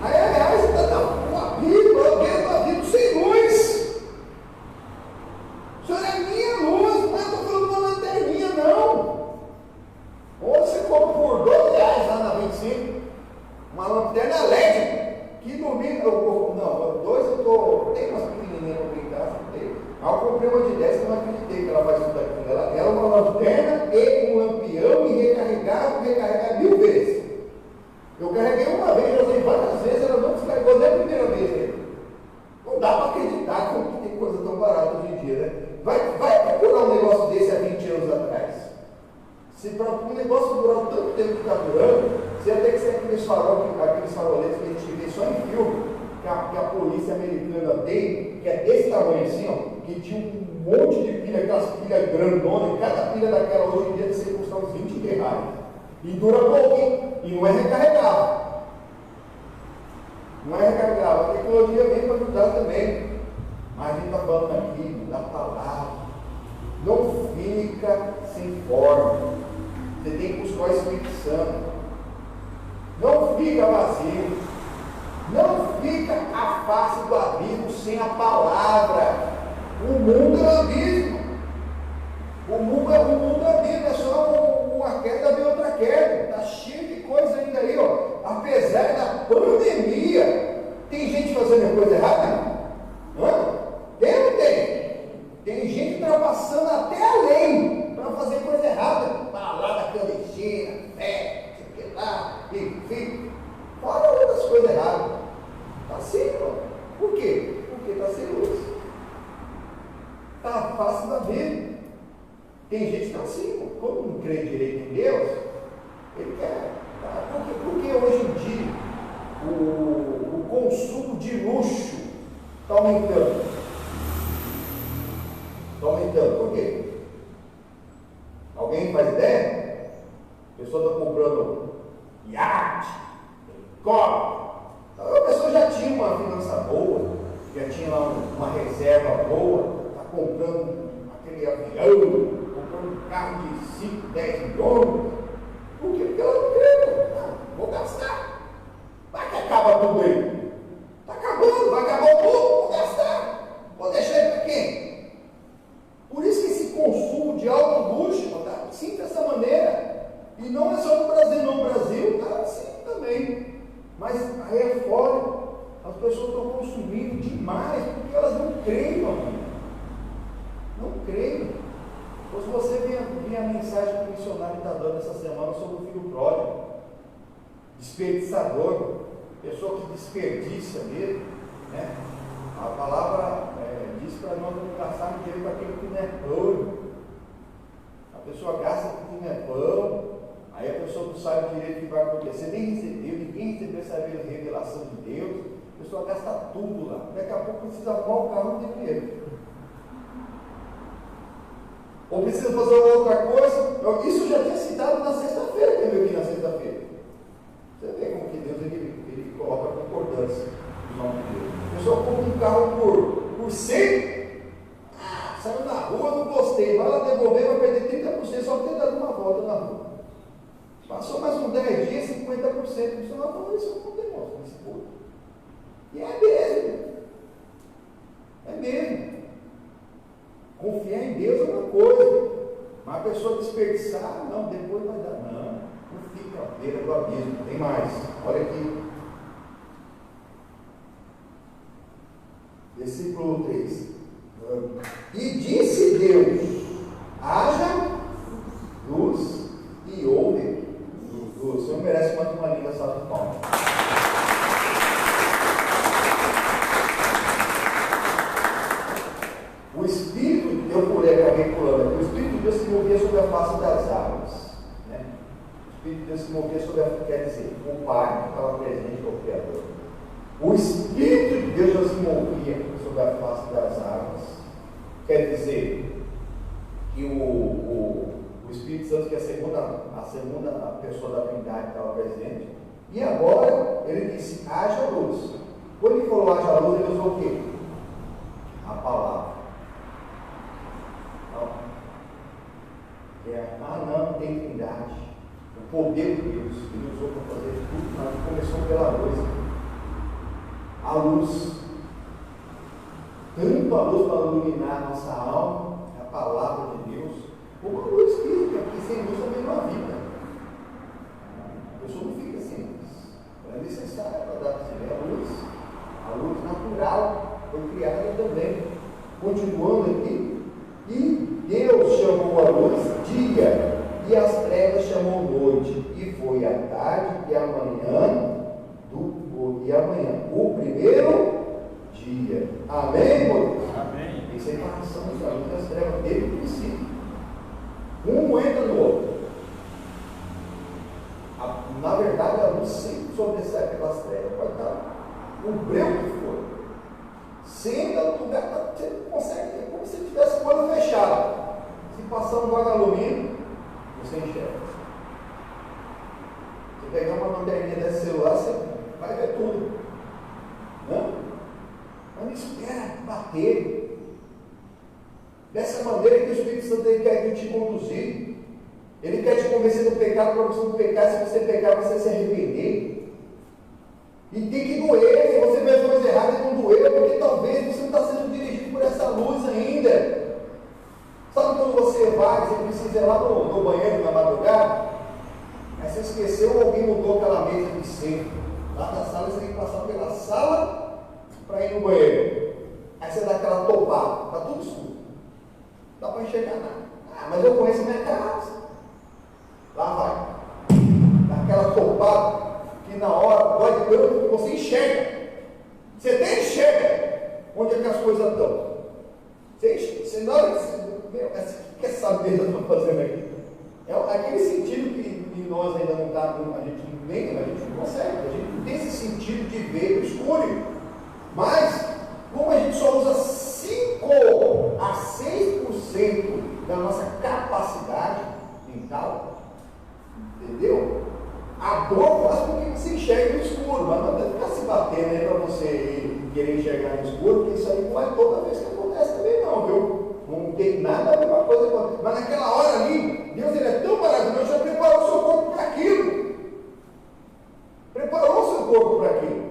Ai, ai, você está no abismo, alguém do abismo sem luz. O Senhor é minha luz, não estou falando uma lanterninha, não. Ou você compra por R$12 lá na 25, uma lanterna LED, que ilumina, não, dois eu estou, tem umas pequenininhas para brincar, tem. Mas eu comprei uma de 10 que eu não acreditei que ela faz tudo aquilo. Ela é uma lanterna e um lampião e recarregar 1000 vezes. Eu carreguei uma vez, eu usei várias vezes, ela não descarregou nem a primeira vez. Não dá para acreditar como que tem coisa tão barata hoje em dia, né? Vai procurar um negócio desse há 20 anos atrás. Se para um negócio durar o tanto tempo que está durando, você vai ter que ser aqueles faroletes que a gente vê só em filme, que a polícia americana tem, que é desse tamanho assim, ó, que tinha um monte de pilha, aquelas pilhas grandonas, e cada pilha daquela hoje em dia deve custar uns R$20. E dura pouco, hein? E não é recarregável. Não é recarregável. A tecnologia vem para ajudar também. Mas a gente está falando aqui da palavra. Não fica sem forma. Você tem que buscar o Espírito Santo. Não fica vazio. Não fica à face do abismo sem a palavra. O mundo é um abismo. O mundo é abismo. É só uma queda, vem outra queda. Está cheio de coisa ainda aí, ó. Apesar da pandemia, tem gente fazendo coisa errada? Hã? Tem ou não tem? Tem gente ultrapassando até a lei para fazer coisa errada. Balada clandestina, fé, não sei o que lá, enfim. Fora outras coisas erradas. Está assim, ó. Por quê? Porque está sem luz. Está fácil da vida. Tem gente que está assim, quando não crê direito em Deus, ele quer. Tá? Porque hoje em dia o consumo de luxo está aumentando. Está aumentando. Por quê? Alguém faz ideia? pessoa está comprando iate, helicóptero. A pessoa já tinha uma finança boa, já tinha lá uma reserva boa, está comprando aquele avião, comprando um carro de 5, 10 milhões. Por quê? Porque ela não crê. Vou gastar. Vai que acaba tudo aí. Está acabando, vai acabar o mundo, vou gastar. Vou deixar ele para quem? Por isso que esse consumo de alto luxo está assim dessa maneira. E não é só no Brasil, não. No Brasil está assim também. Mas aí é fora, as pessoas estão consumindo demais, porque elas não creem, mamãe. Não creem. Então, se você vê a mensagem que o missionário está dando essa semana sobre o filho pródigo, desperdiçador, pessoa que desperdiça mesmo, né? A palavra diz para nós não gastarmos dinheiro com aquilo que não é pão. A pessoa gasta com aquilo que não é pão. Aí a pessoa não sabe direito o que vai acontecer, nem recebeu, ninguém recebeu essa revelação de Deus, a pessoa gasta tudo lá, daqui a pouco precisa arrumar o carro, não tem dinheiro. Ou precisa fazer outra coisa, isso eu já tinha citado na sexta-feira, que eu vi aqui na sexta-feira. Você vê como que Deus ele coloca a concordância do nome de Deus. A pessoa compra um carro por 100, saiu na rua, não gostei, vai lá devolver, vai perder 30%, só ter dado uma volta na rua. Passou mais uns 10 dias, 50%. O senhor falou isso com Deus, nesse povo. E é mesmo. É mesmo. Confiar em Deus é uma coisa. Mas a pessoa desperdiçar, não, depois vai dar. Não fica à beira do abismo. Tem mais. Olha aqui. Versículo 3. E disse Deus: haja luz e houve. O senhor merece mais uma linda salva de palmas. O Espírito, eu pulei, acabei pulando, o Espírito de Deus se movia sobre a face das águas. Né? O Espírito de Deus se movia sobre a face, quer dizer, o Pai que estava presente, o Criador. O Espírito de Deus já se movia sobre a face das águas. Quer dizer que o Espírito Santo, que é a segunda pessoa da Trindade, estava presente, e agora ele disse: haja luz. Quando ele falou haja luz, ele usou o quê? A palavra. Não tem Trindade. O poder de Deus, ele usou para fazer tudo, mas começou pela luz. A luz, tanto a luz para iluminar a nossa alma, a palavra de Deus, como a luz física, porque sem luz também não há vida. A pessoa não fica sem luz. É necessário para dar a luz natural foi criada também. Continuando aqui, e Deus chamou a luz dia, e as trevas chamou noite, e foi a tarde e a manhã, o primeiro dia. Amém, irmãos? Amém. Tem separação da luz das trevas desde o princípio. Um entra no outro. Na verdade, a luz sempre sobressai pelas trevas. Pode estar o breu que for. Senta no lugar, você não consegue, é como se tivesse o olho fechado. Se passar um vagalume, você enxerga. Se pegar uma lanterninha desse celular, você vai ver tudo. Não? Mas não espera bater. Dessa maneira que o Espírito Santo quer te conduzir. Ele quer te convencer do pecado para você não pecar. Se você pecar, você se arrepender. E tem que doer. Se você fez coisa errada, não doer, porque talvez você não está sendo dirigido por essa luz ainda. Sabe quando você vai, você precisa ir lá no banheiro na madrugada? Aí você esqueceu, alguém mudou aquela mesa de centro. Lá da sala, você tem que passar pela sala para ir no banheiro. Aí você dá aquela topada, está tudo escuro. Não dá para enxergar nada. Mas eu conheço minha casa. Lá vai. Dá aquela topada que na hora dói tanto que você enxerga. Você até enxerga onde é que as coisas estão. Você na hora que quer saber o que eu estou fazendo aqui? É aquele sentido que nós ainda não estamos, a gente não consegue, a gente não tem esse sentido de ver no escuro. Mas, como a gente só usa 5 a 6% da nossa capacidade mental, entendeu? A dor faz com que você enxergue no escuro, mas não deve ficar se batendo aí para você querer enxergar no escuro, porque isso aí não é toda vez que acontece também não, viu? Não tem nada a ver com a coisa. Mas naquela hora ali, Deus ele é tão maravilhoso, já preparou o seu corpo para aquilo. Preparou o seu corpo para aquilo.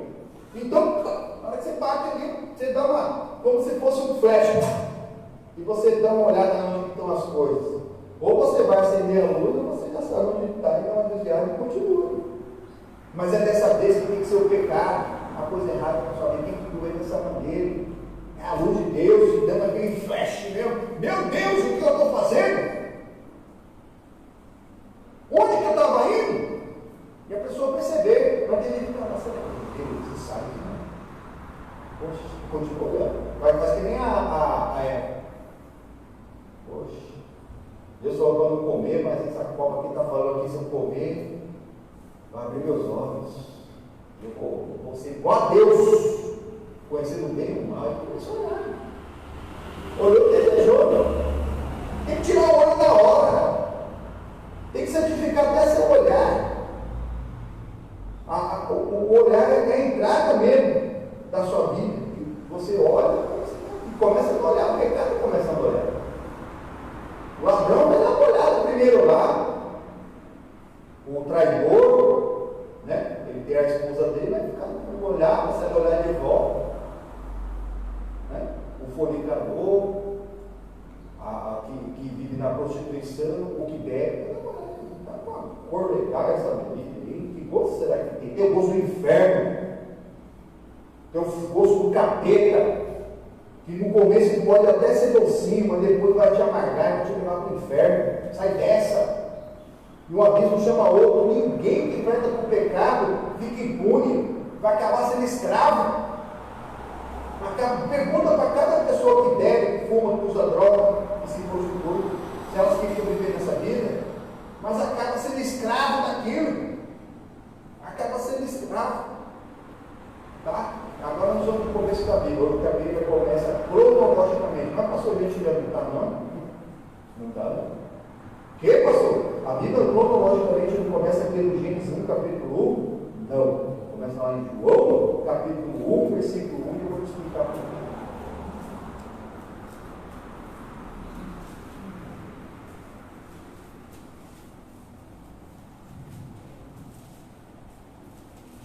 Então, na hora que você bate ali, você dá uma, como se fosse um flash, e você dá uma olhada onde estão as coisas. Ou você vai acender a luz, ou você já sabe onde está e dá uma desviada e continua. Mas é dessa vez que tem que ser o pecado, a coisa errada na sua vida, tem que doer dessa maneira. É a luz de Deus te dando aquele flash mesmo. Meu Deus, o que eu estou fazendo? Onde que eu estava indo? E a pessoa perceber, vai ter gente que fala, Deus, você sabe que não. Poxa, continua olhando. Vai fazer que nem Poxa, Deus falou para não comer, mas essa copa aqui está falando que se eu comer, vai abrir meus olhos. Eu vou ser igual a Deus, conhecendo bem o mal e impressionado. Olhou, desejou, tem que tirar o olho da hora, tem que santificar até seu olhar. O olhar é a entrada mesmo da sua vida. Você olha e começa a olhar, o pecado começa a olhar. O ladrão vai dar uma olhada primeiro lá, o traidor, né? Ele tem a esposa dele, vai ficar no olhar, você vai olhar de volta, né? O fornicador, que vive na prostituição, o que bebe, tá com uma cor legal essa bebida. Que gosto será que tem? Tem o gosto do inferno, tem o gosto do capeta, que no começo pode até ser docinho, mas depois vai te amargar e vai te levar para o inferno. Sai dessa. E um abismo chama outro. Ninguém que enfrenta com o pecado fica impune, vai acabar sendo escravo. Pergunta para cada pessoa que bebe, que fuma, que usa droga, que se prostitui, se elas queriam viver nessa vida, mas acaba sendo escravo daquilo. Acaba sendo escravo. Tá? Agora nós vamos no começo da Bíblia, porque a Bíblia começa cronologicamente. Mas pastor, a gente já não está não? Não está não. Que pastor? A Bíblia cronologicamente não começa aqui no Gênesis 1, capítulo 1? Não. Começa lá em João, capítulo 1, versículo 1, e eu vou te explicar por quê.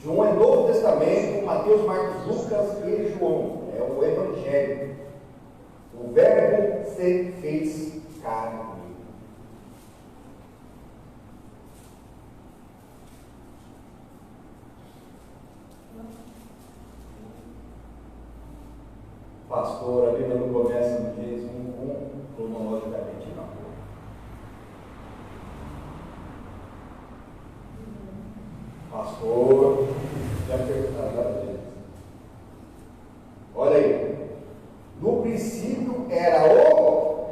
João é Novo Testamento, Mateus, Marcos, Lucas e João. É o Evangelho. O Verbo se fez carne. Pastor, a Bíblia não começa no Gênesis 1, cronologicamente não. Pastor, já perguntaram. Olha aí. No princípio era o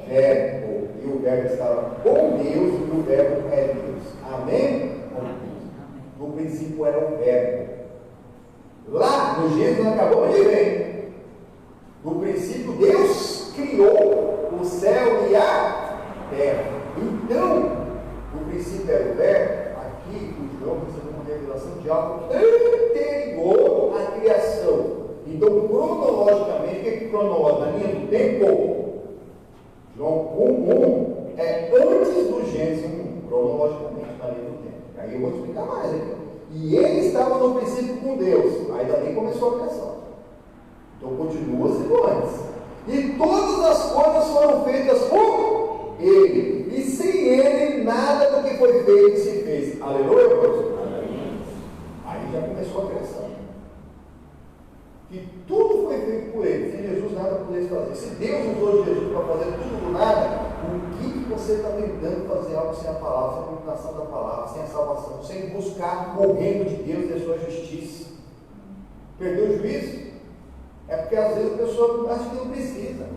Verbo, e o Verbo estava com Deus, e o Verbo é Deus. Amém? No princípio era o Verbo. Lá no Gênesis nós acabamos de ver. No princípio Deus criou o céu e a terra. Então, no princípio era o Verbo. Aqui o João recebeu uma revelação de algo anterior à criação. Então, cronologicamente, o que é cronológico? Na linha do tempo, João 1 é antes do Gênesis 1, cronologicamente, na linha do tempo. Aí eu vou explicar mais aqui. E ele estava no princípio com Deus. Aí dali começou a criação. Então continua sendo antes. E todas as coisas foram feitas por ele. E sem ele, nada do que foi feito se fez. Aleluia, Deus. Aí já começou a criação. Que tudo foi feito por ele. Sem Jesus, nada poderia fazer. Se Deus usou Jesus para fazer tudo do nada, o que você está tentando fazer algo sem a palavra, sem a iluminação da palavra, sem a salvação, sem buscar o reino de Deus e a sua justiça? Perdeu o juízo? É porque às vezes a pessoa acha que não precisa.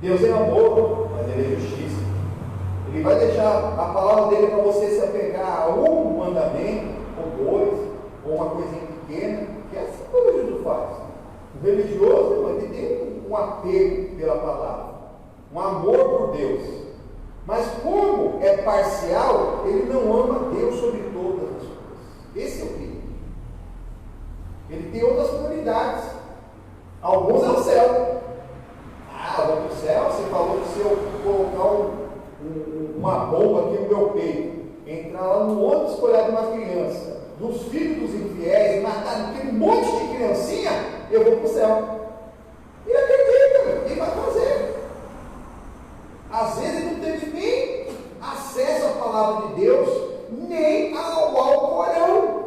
Deus é amor, mas ele é justiça. Ele vai deixar a palavra dele para você se apegar a um mandamento, ou dois, ou uma coisinha pequena, que é assim que o Jesus faz. O religioso, ele tem um apego pela palavra, um amor por Deus. Mas como é parcial, ele não ama Deus sobre todas as coisas. onde escolher uma criança, dos filhos dos infiéis, matar aquele monte de criancinha, eu vou para o céu. Ele acredita, ele vai fazer. Às vezes ele não teve nem acesso à palavra de Deus, nem ao Alcorão,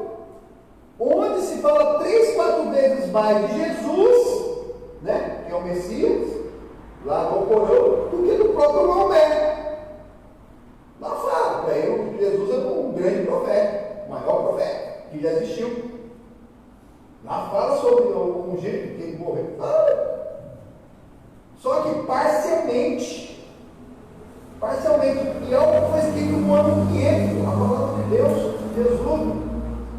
onde se fala 3, 4 vezes mais de Jesus, né, que é o Messias, lá no Alcorão, do que do próprio Maomé. Lá fala, para ele, Jesus é um grande profeta, o maior profeta que já existiu. Lá fala sobre um jeito que ele morreu. Só que parcialmente. E algo foi escrito no ano 500, a palavra de Deus, Jesus,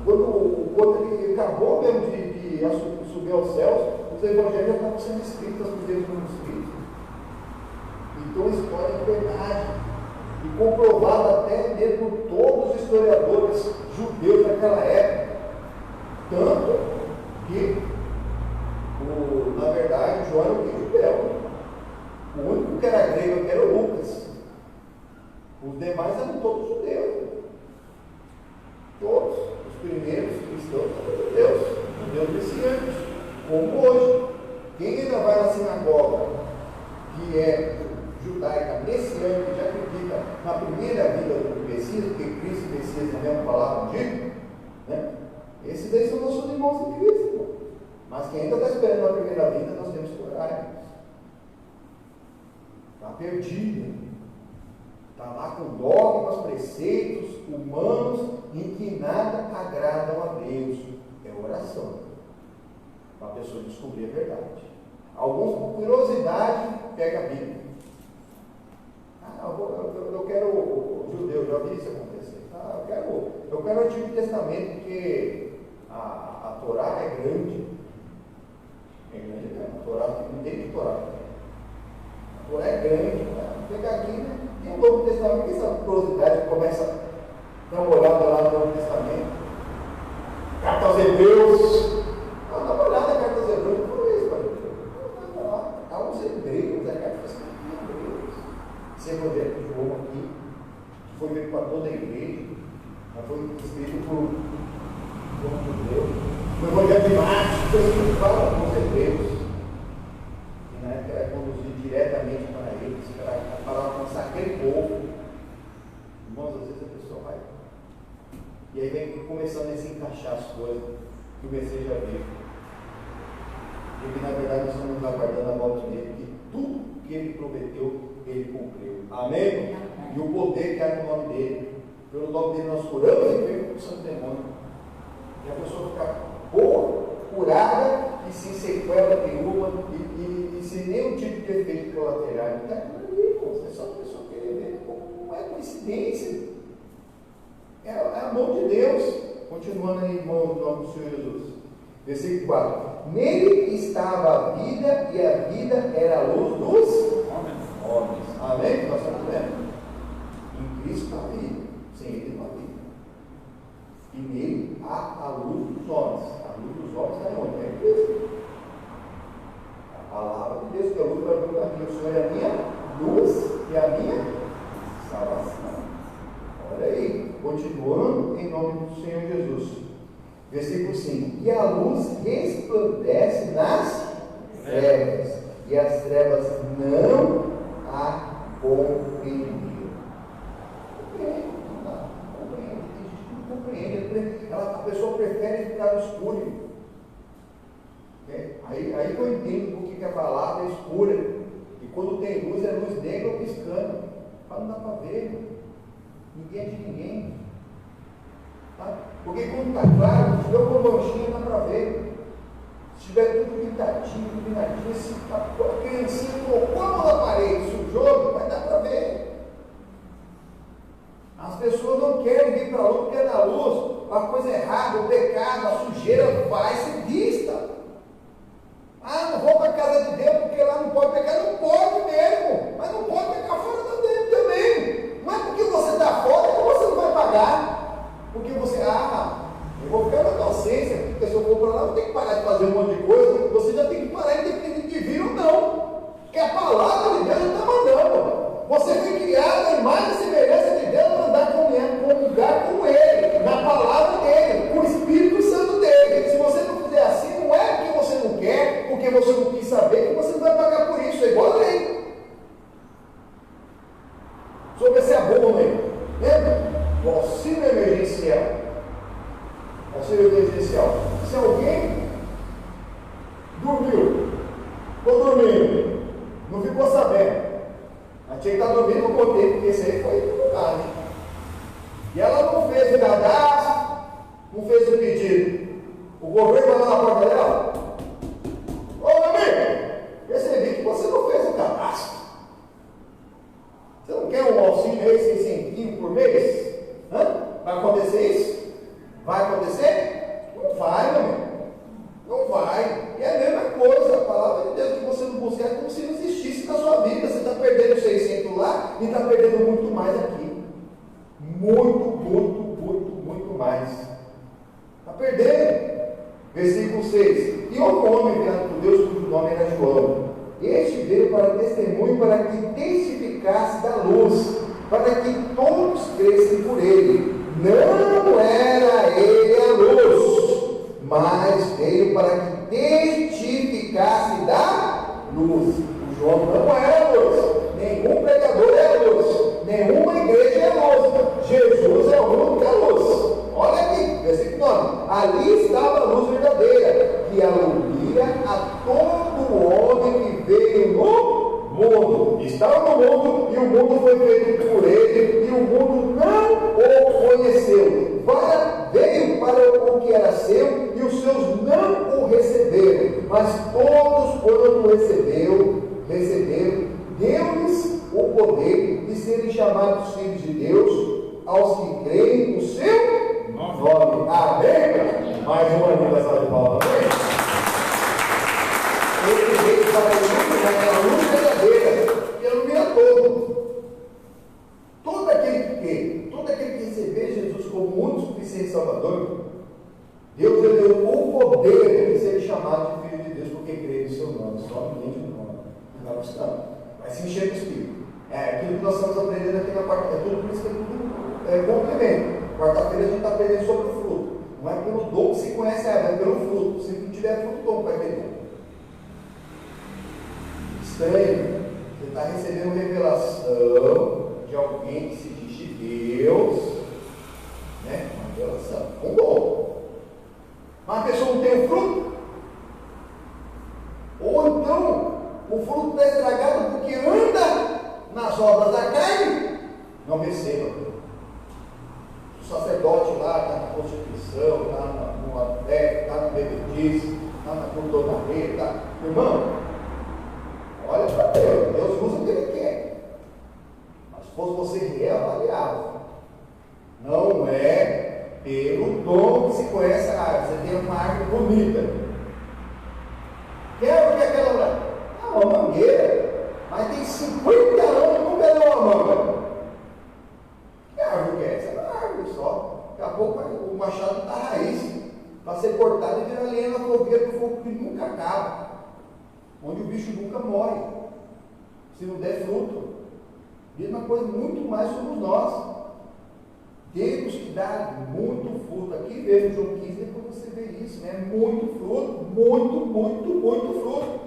quando ele acabou mesmo de subir aos céus, os evangelhos já estavam sendo escritos por Deus manuscritos. Então a história é verdade. E comprovada até mesmo por todos os historiadores judeus daquela época. Tanto que, na verdade, João era um judeu. O único que era grego era o Lucas. Os demais eram todos judeus. Todos. Os primeiros cristãos eram judeus messiânicos, como hoje. Quem ainda vai na sinagoga, que é judaica messiânica, já acredita na primeira vida do Messias, porque Cristo e Messias é a mesma palavra antiga, né? Esses daí são nossos irmãos em Cristo, irmão. Mas quem ainda está esperando a primeira vida, nós temos coragem. Está perdido. Está lá com dogmas, preceitos humanos em que nada agradam a Deus. É oração. Para a pessoa descobrir a verdade. Alguns, por curiosidade, pegam a Bíblia. Eu quero o judeu, já vi isso acontecer. Eu quero o Antigo Testamento, porque a Torá é grande. É grande mesmo. A Torá não tem que Torá. A Torá é grande. Pegar aqui, né? Tem o Novo Testamento, que essa curiosidade começa a dar uma olhada lá no Novo Testamento. Carta aos Hebreus. Dá uma olhada na Carta aos Hebreus. Não foi isso, pai. Há uns hebreus, a carta foi escrita em Hebreus. Esse Evangelho de João aqui, que foi feito para toda a igreja, foi escrito por um judeu. O Evangelho de Marcos foi escrito para os hebreus, que na época era conduzido diretamente para eles, para alcançar aquele povo. Irmãos, às vezes a pessoa vai. E aí vem começando a desencaixar as coisas que o Messias já veio. Porque na verdade nós estamos aguardando a volta dele, que tudo que ele prometeu, ele cumpriu. Amém? E o poder que há no nome dele. Pelo nome dele nós curamos e enfermos com o santo demônio. E a pessoa fica boa, curada e sem sequela nenhuma e sem nenhum tipo de efeito colateral. Não está ali, irmãos. É só a pessoa querer ver como não é coincidência. É a mão de Deus. Continuando aí, irmão, no nome do Senhor Jesus. Versículo 4. Nele estava a vida, e a vida era a luz dos homens. Amém? Nós estamos vendo. Em Cristo está a vida. Sem ele não há vida. E nele há a luz dos homens. A luz dos homens está onde? É Cristo. A palavra de Deus, que é a luz para o caminho. O Senhor é a minha luz e a minha salvação. Olha aí, continuando em nome do Senhor Jesus. Versículo 5. E a luz resplandece nas trevas, e as trevas não a compreenderam. Compreende. A pessoa prefere ficar no escuro. Aí eu entendo porque que a palavra é escura. E quando tem luz, é luz negra ou piscando. Mas não dá para ver. Ninguém é de ninguém. Tá? Porque quando está claro, se tiver uma manchinha, dá para ver. Se tiver tudo pintadinho, se a criancinha colocou a mão na parede, sujou, vai dar para ver. As pessoas não querem vir para a luz, porque na luz a coisa errada, o pecado, a sujeira vai ser vista. Não vou para a casa de Deus porque lá não pode pecar. Não pode mesmo, mas não pode pecar fora dele também. Não é porque você está fora que você não vai pagar. Porque você, eu vou ficar na docência, porque se eu for para lá, eu tenho que parar de fazer um monte de coisa. Você já tem que parar, independente de vir ou não. Porque a palavra de Deus já está mandando. Você foi criado à imagem e semelhança de Deus para andar comungar com Ele. céu. Se alguém dormiu, estou dormindo, não ficou sabendo, mas tinha que estar dormindo, eu contei, porque esse aí foi divulgado, hein? E ela não fez o cadastro, não fez o pedido. O governo vai lá na porta dela: ô meu amigo, percebi que você não fez o cadastro. Você não quer um auxílio aí, 600 por mês? Vai acontecer isso? Vai acontecer? Não vai, meu amigo. Não vai. E é a mesma coisa, a palavra de Deus que você não buscar é como se não existisse na sua vida. Você está perdendo 600 lá e está perdendo muito mais aqui. Muito mais. Está perdendo. Versículo 6. E houve um homem enviado por Deus, cujo nome era João. Este veio para testemunho, para que testificasse da luz, para que todos crescem por ele. Não era ele a luz, mas veio para que testificasse da luz. O João não era a luz, nenhum pregador é a luz, nenhuma igreja é a luz. Jesus é o único que é a luz. Olha aqui, versículo 9. Ali estava a luz verdadeira, que alumia a todo homem que veio no mundo. Estava no mundo e o mundo foi feito por ele, e o mundo não o conheceu. Veio para o que era seu, e os seus não o receberam. Mas todos, quando o receberam, deu-lhes o poder de serem chamados filhos de Deus, aos que creem no seu nome. Amém? Mais uma aniversário de Paulo. Amém? Ele veio para a luz verdadeira, que ilumina todo. Todo aquele que receber Jesus como único suficiente Salvador, Deus lhe deu o poder de ser chamado de filho de Deus, porque crê no seu nome, somente no nome. Não estamos. Vai se encher do Espírito. É aquilo que nós estamos aprendendo aqui na quarta. É tudo por isso que é tudo complemento. Quarta-feira a gente está aprendendo sobre o fruto. Não é pelo dom que se conhece a árvore, é pelo fruto. Se não tiver fruto, como vai ter dom? Estranho. Você está recebendo revelação de alguém que se diz de Deus, né? Uma revelação, um dom. Mas a pessoa não tem o fruto? Ou então o fruto está estragado porque anda nas obras da carne? Não receba. O sacerdote lá está na prostituição, está no adultério, está no bebedice, está na contornadeira, está... Irmão, olha para Deus. Deus usa o que Ele quer. Mas se fosse você reavaliar, não é pelo dom que se conhece a árvore. Você tem uma árvore bonita. Quero que aquela... uma mangueira, mas tem 50 anos e nunca deu uma manga. Que árvore que é essa? É uma árvore só. Daqui a pouco o machado está raiz para ser cortado e virar lenha na fogueira do fogo que nunca acaba, onde o bicho nunca morre se não der fruto. Mesma coisa, muito mais somos nós. Temos que dar muito fruto. Aqui veja João 15, depois você vê isso, né? Muito fruto, muito fruto.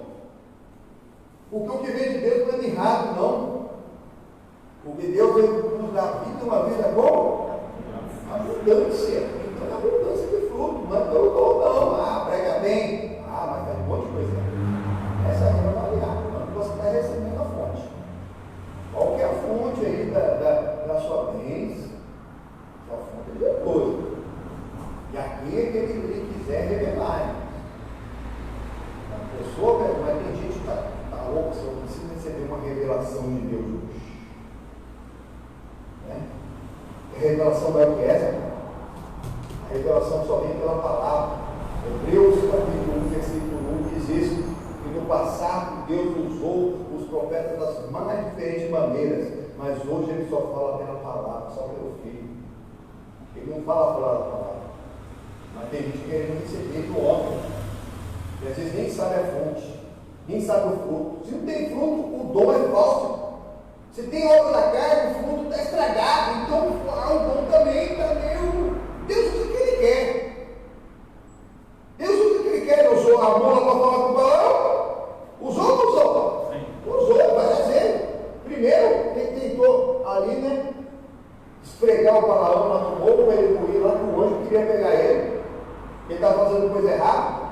Porque o que vem de Deus não é de rápido, não. O que Deus veio nos dar vida, uma vida com abundância. Então é abundância de fruto, não é pelo dom, não. Prega bem. Mas faz um monte de coisa. Essa é a variável. Quando você está recebendo a fonte. Qual que é a fonte aí da sua bênção? Sua fonte é de coisa. E aqui é que ele quiser revelar. A pessoa, mas tem gente que está louca, se eu preciso receber uma revelação de Deus hoje. Né? A revelação vai que é essa? A revelação só vem pela palavra. Hebreus capítulo 1, versículo 1 diz isso, que no passado Deus usou os profetas das mais diferentes maneiras, mas hoje ele só fala pela palavra, só pelo Filho. Ele não fala pela palavra. Mas tem gente querendo receber do homem. E às vezes nem sabe a fonte, nem sabe o fruto. Se não tem fruto, o dom é falso. Se tem obra na carne, o fruto está estragado. Então o dom também está meio. Deus usa o que Ele quer. Deus usa o que Ele quer. Usou a mula para falar com o balão? Usou ou não usou? Usou, vai dizer. Primeiro, ele tentou ali, né? Esfregar o Balaão lá no morro, para ele morrer lá, que o anjo queria pegar ele. Quem está fazendo coisa errada,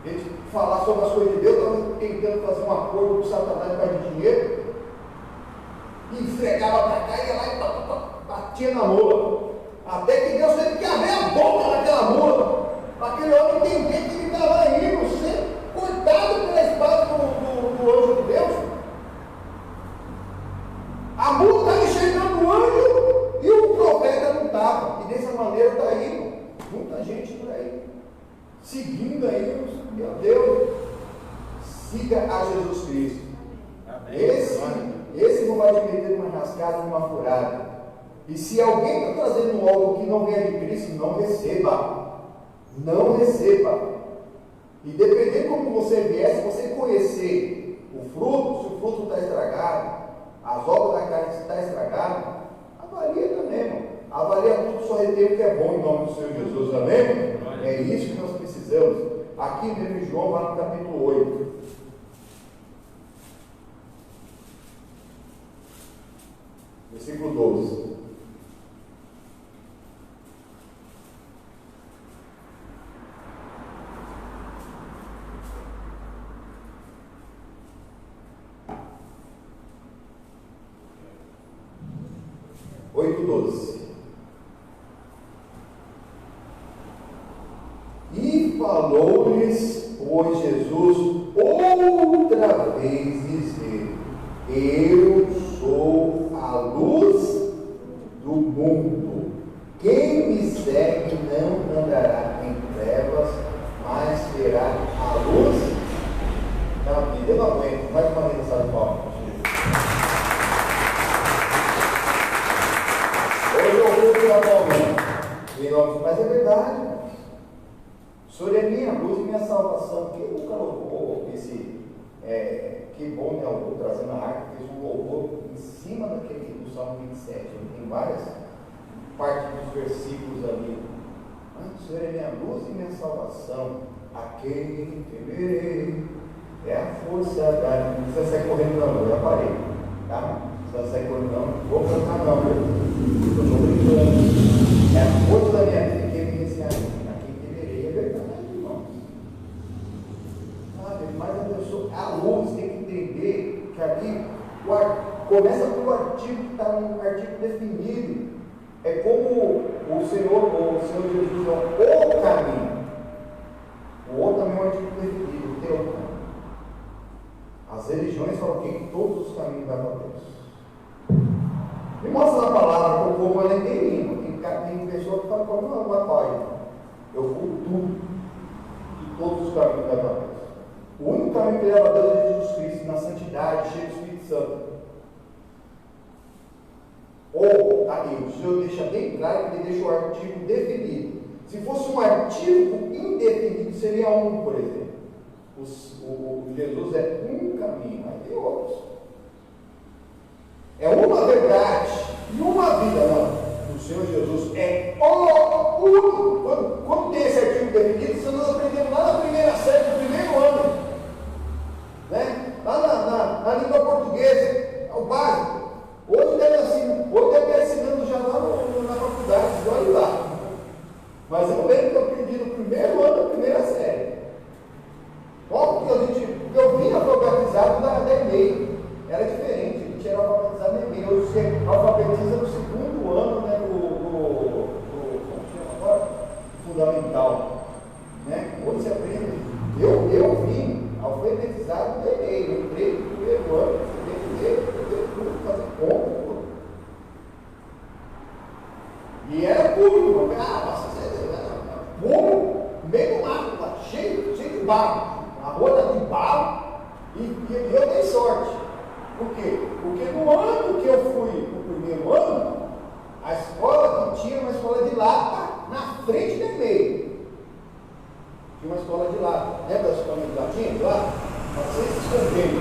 a gente falar sobre as coisas de Deus, estava tentando fazer um acordo com Satanás para de dinheiro, e esfregava para cá, ia lá e batia na mula. Até que Deus teve que abrir a boca daquela mula, para aquele homem entender que ele estava indo ser cortado pela espada do anjo de Deus. A mula estava enxergando o anjo e o profeta não estava. E dessa maneira está indo muita gente por aí, seguindo aí, meu Deus, siga a Jesus Cristo. Esse não vai te meter numa rascada, numa furada. E se alguém está trazendo algo que não venha de Cristo, não receba. Não receba. E dependendo como você vier, se você conhecer o fruto, se o fruto está estragado, as obras da carne estão estragadas, avalia também, irmão. Avalia tudo, só retém o que é bom em nome do Senhor Jesus, amém? É isso que nós precisamos. Aqui mesmo em João, lá no capítulo 8. Versículo 12. E falou-lhes, pois, Jesus outra vez, dizendo: Eu sou a luz do mundo. Quem me segue não andará em trevas, mas terá a luz da vida. Eu não aguento. Mais uma vez, sabe qual? Hoje eu vou tirar o alguém. Mas é verdade, irmãos. O Senhor é minha luz e minha salvação. Quem nunca louvou esse? Que bom, né? Eu vou trazendo a arca, fez um louvor em cima do Salmo 27. Tem várias partes dos versículos ali. O Senhor é minha luz e minha salvação. A quem temerei? É a força da. Não precisa sair correndo, não. Eu já parei. Tá? Não precisa sair correndo, não. Vou cantar, não. Eu estou brincando. É a força da minha vida que me receberá. A quem temerei. É verdade, irmãos. Sabe? Mas a pessoa, a luz tem que entender que ali começa pelo artigo que está no artigo definido. É como o Senhor Jesus é o caminho. O outro também é um artigo definido, o teu caminho. As religiões falam que todos os caminhos levam a Deus. Me mostra a palavra que o povo ela inteirinha. Tem pessoa que fala, não, papai, eu cultuo que todos os caminhos levam a Deus. O único caminho que leva a Deus é Jesus Cristo, na santidade, cheio do Espírito Santo. Ou, aí, o Senhor deixa bem claro que ele deixa o artigo definido. Se fosse um artigo indefinido, seria um, por exemplo. O Jesus é um caminho, mas tem outros. É uma verdade e uma vida, não. O Senhor Jesus é o único. Quando tem esse artigo definido, isso nós aprendemos lá na primeira série, no primeiro ano. Né? Lá na língua portuguesa, é o básico. Hoje deve estar ensinando já lá na faculdade, olha lá. Mas eu lembro que eu aprendi no primeiro ano da primeira série. Óbvio que eu vim alfabetizado na EMEI. Era diferente, a gente era alfabetizado na EMEI. Hoje você alfabetiza no segundo ano, né, como chama agora? Fundamental. Né? Hoje você aprende. Eu vim alfabetizado na EMEI. Eu entrei no primeiro ano, fazer conta, tudo. E era público, público, meio do mato, lá, cheio de barro. A rua era de barro e eu dei sorte. Por quê? Porque no ano que eu fui, no primeiro ano, a escola que tinha uma escola de lata na frente do meio. Tinha uma escola de lata. Lembra da escola de latinha de lata? Passei esse escanteio.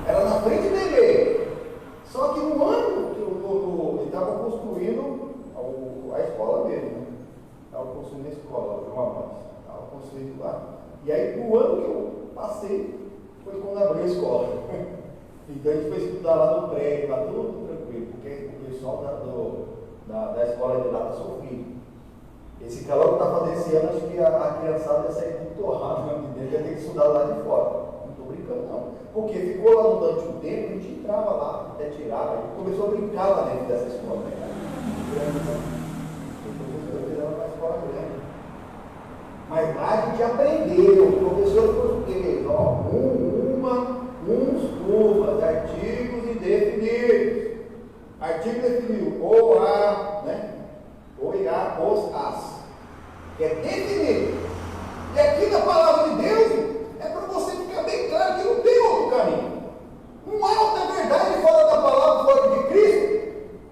Era na frente do meio. Só que no ano que ele estava construindo a escola mesmo, né? Estava construindo a escola, o João Amado. Estava construindo lá. E aí, no ano que eu passei, foi quando abriu a escola. Então, a gente foi estudar lá no prédio, lá tudo tranquilo, porque o pessoal da escola de lá está sofrendo. Esse Esse calor que está fazendo esse ano, acho que a criançada ia sair muito torrada mesmo de dentro, ia ter que estudar lá de fora. Não estou brincando, não. Porque ficou lá durante um tempo, a gente entrava lá, até tirava, a gente começou a brincar lá dentro dessa escola, né? Era uma escola grande. Mas lá a gente aprendeu, o professor de português, ó, umas, artigos indefinidos. Artigo definido, ou a, né? Ou irá, os, as. Que é definido. E aqui na palavra de Deus, é para você ficar bem claro que não tem outro caminho. Não há outra verdade fora da palavra, fora de Cristo.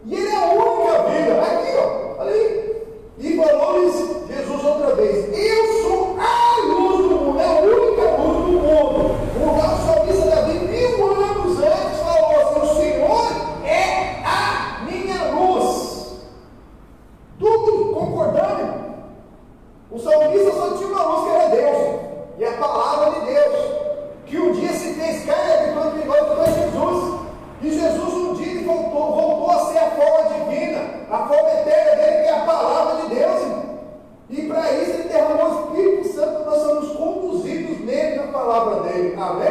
E Ele é a única vida. Aqui, ó, olha aí. E falou-lhes Jesus outra vez: eu sou a luz do mundo, é a única luz do mundo. O salmista Davi, 1000 anos antes, falou assim: o Senhor é a minha luz. Tudo concordando. O salmista só tinha uma luz que era Deus, e a palavra de Deus, que um dia se fez carne, habitou entre nós, foi Jesus. E Jesus um dia ele voltou a ser a forma divina, a forma eterna dele, que é a palavra de Deus. E para isso ele derramou o Espírito Santo, nós somos conduzidos nele, na palavra dele. Amém?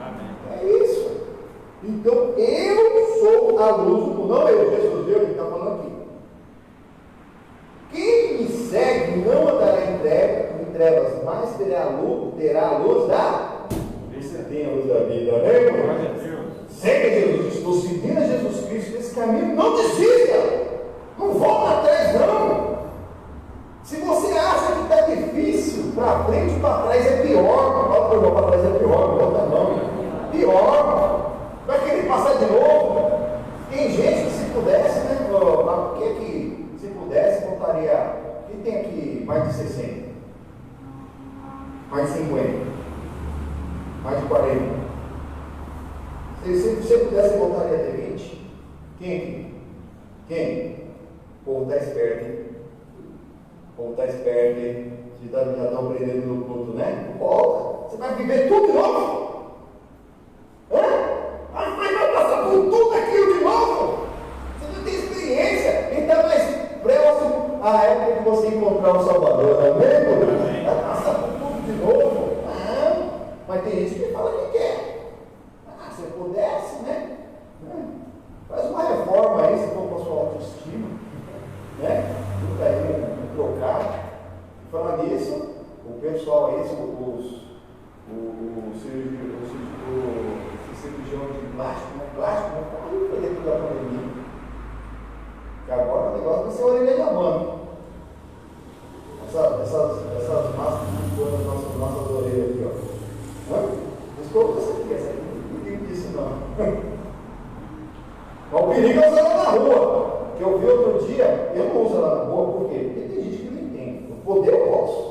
Amém. É isso. Então eu sou a luz do mundo, não eu, Jesus, ele está falando aqui. Quem me segue não andará em trevas, mas terá a luz da... Você tem a luz da vida, amém? Segue Jesus, estou seguindo a Jesus Cristo nesse caminho, não desista, não volta atrás não. Se você acha que está difícil, para frente e para trás é pior, para trás é pior, volta não, pior, vai querer passar de novo. Tem gente que se pudesse, né, por que se pudesse voltaria, quem tem aqui mais de 60, mais de 50, mais de 40, se você pudesse voltaria a ter 20, quem aqui? Quem? O povo está esperto, hein? O povo está esperto, hein? Vocês já estão aprendendo no culto, né? Volta, você vai viver tudo de novo? Hã? Vai passar por tudo aquilo de novo? Você não tem experiência, então mais próximo à época que você encontrar o Salvador, não é mesmo? Vai passar por tudo de novo? Não, mas tem gente que fala que quer. Se eu pudesse, né? Faz uma reforma aí, se for com a sua autoestima, né? Fica aí um trocado. Falando nisso, o pessoal aí, o cirurgião de plástico, né? Plástico, né? Tá aí para dentro da pandemia. Que agora o negócio vai ser a orelha da mão. Essas máscaras nas nossas orelhas aqui, ó. Desculpa você que essa aqui. Isso não. Mas o perigo é usar ela na rua. Que eu vi outro dia, eu não uso ela na rua, por quê? Porque tem gente que não entende. O poder eu posso.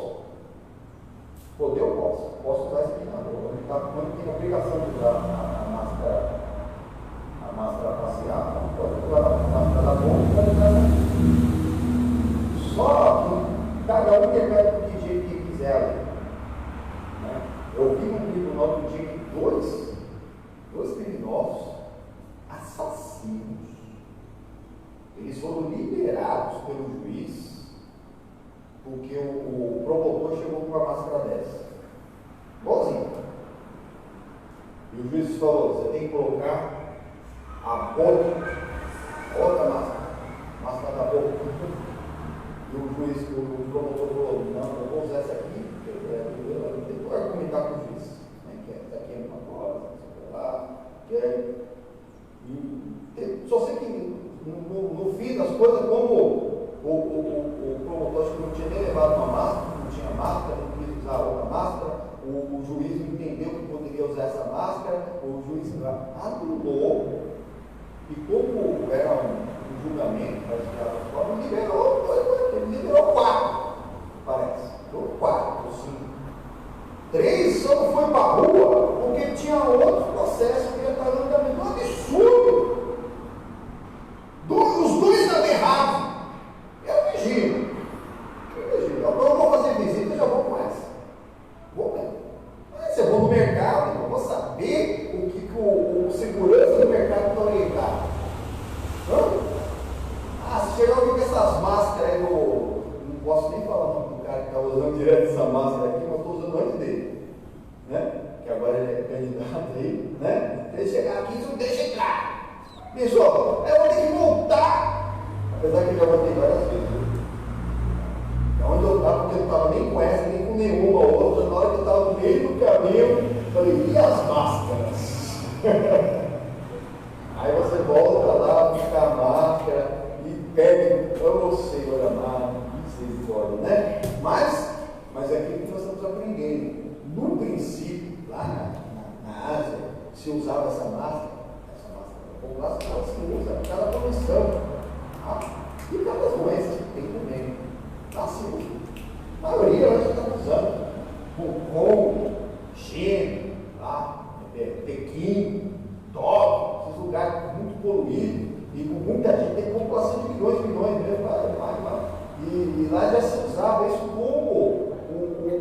O poder eu posso. Posso usar isso aqui na rua. Quando tem a obrigação de usar a máscara facial, pode usar a máscara da boca, pode usar essa aqui. Só que cada um interpreta do jeito que quiser ali. Né? Eu vi um livro no outro dia que dois criminosos, assassinos, eles foram liberados pelo juiz porque o promotor chegou com uma máscara dessa, igualzinho. E o juiz falou: você tem que colocar a outra máscara da boca. E o juiz, o promotor falou: não, eu vou usar essa aqui, eu tenho que argumentar com o juiz, né, que essa aqui é uma coisa. Só sei que no fim das coisas, como o promotor acho que não tinha nem levado uma máscara, não tinha máscara, não quis usar outra máscara, o juiz entendeu que poderia usar essa máscara, o juiz anulou, e como era um julgamento, ele liberou 4, parece, 4 ou 5. 3 só não foi para a rua porque tinha outro processo que ia estar no caminho. Um absurdo! Os dois estavam errados. Eu vigio. Eu vou fazer visita e já vou com essa. Vou mesmo. Mas se eu vou no mercado, eu vou saber o que o segurança do mercado está orientado. Se chegar alguém com essas máscaras direto essa máscara aqui, mas estou usando antes dele, né? Que agora ele é candidato aí, né? Se ele chegar aqui, isso não deixa entrar. Pessoal, eu vou ter que voltar. Apesar que eu já voltei várias vezes, viu? Onde eu estava, porque eu não estava nem com essa, nem com nenhuma outra. Na hora que eu estava no meio do caminho, eu falei, e as máscaras? Aí você volta lá, buscar a máscara e pede, ô Senhor amado, misericórdia, né? Mas é aquilo que nós estamos aprendendo. No princípio, lá na Ásia, se usava essa máscara, a população se usa, cada poluição. E cada doença que tem também. Lá se usa. A maioria hoje está usando. Hong Kong, China, lá, Pequim, Tóquio, esses lugares muito poluídos e com muita gente, tem população de milhões mesmo, vai. E lá já se usava isso como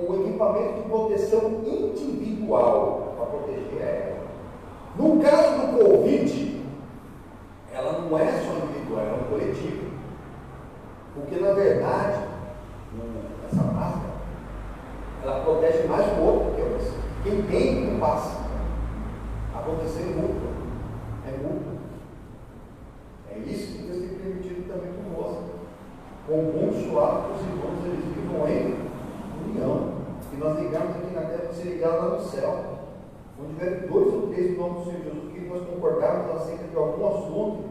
um equipamento de proteção individual para proteger ela. No caso do Covid, ela não é só individual, ela é coletiva. Porque na verdade, essa máscara, ela protege mais o outro que você. Quem tem, não passa. Acontecer mútuo. É mútuo. É isso que Deus tem permitido também conosco. Consolar os irmãos, eles vivam em união. E nós ligamos aqui na terra, você ligar lá no céu. Onde tiver 2 ou 3 no nome do Senhor Jesus, que nós concordarmos acerca de algum assunto,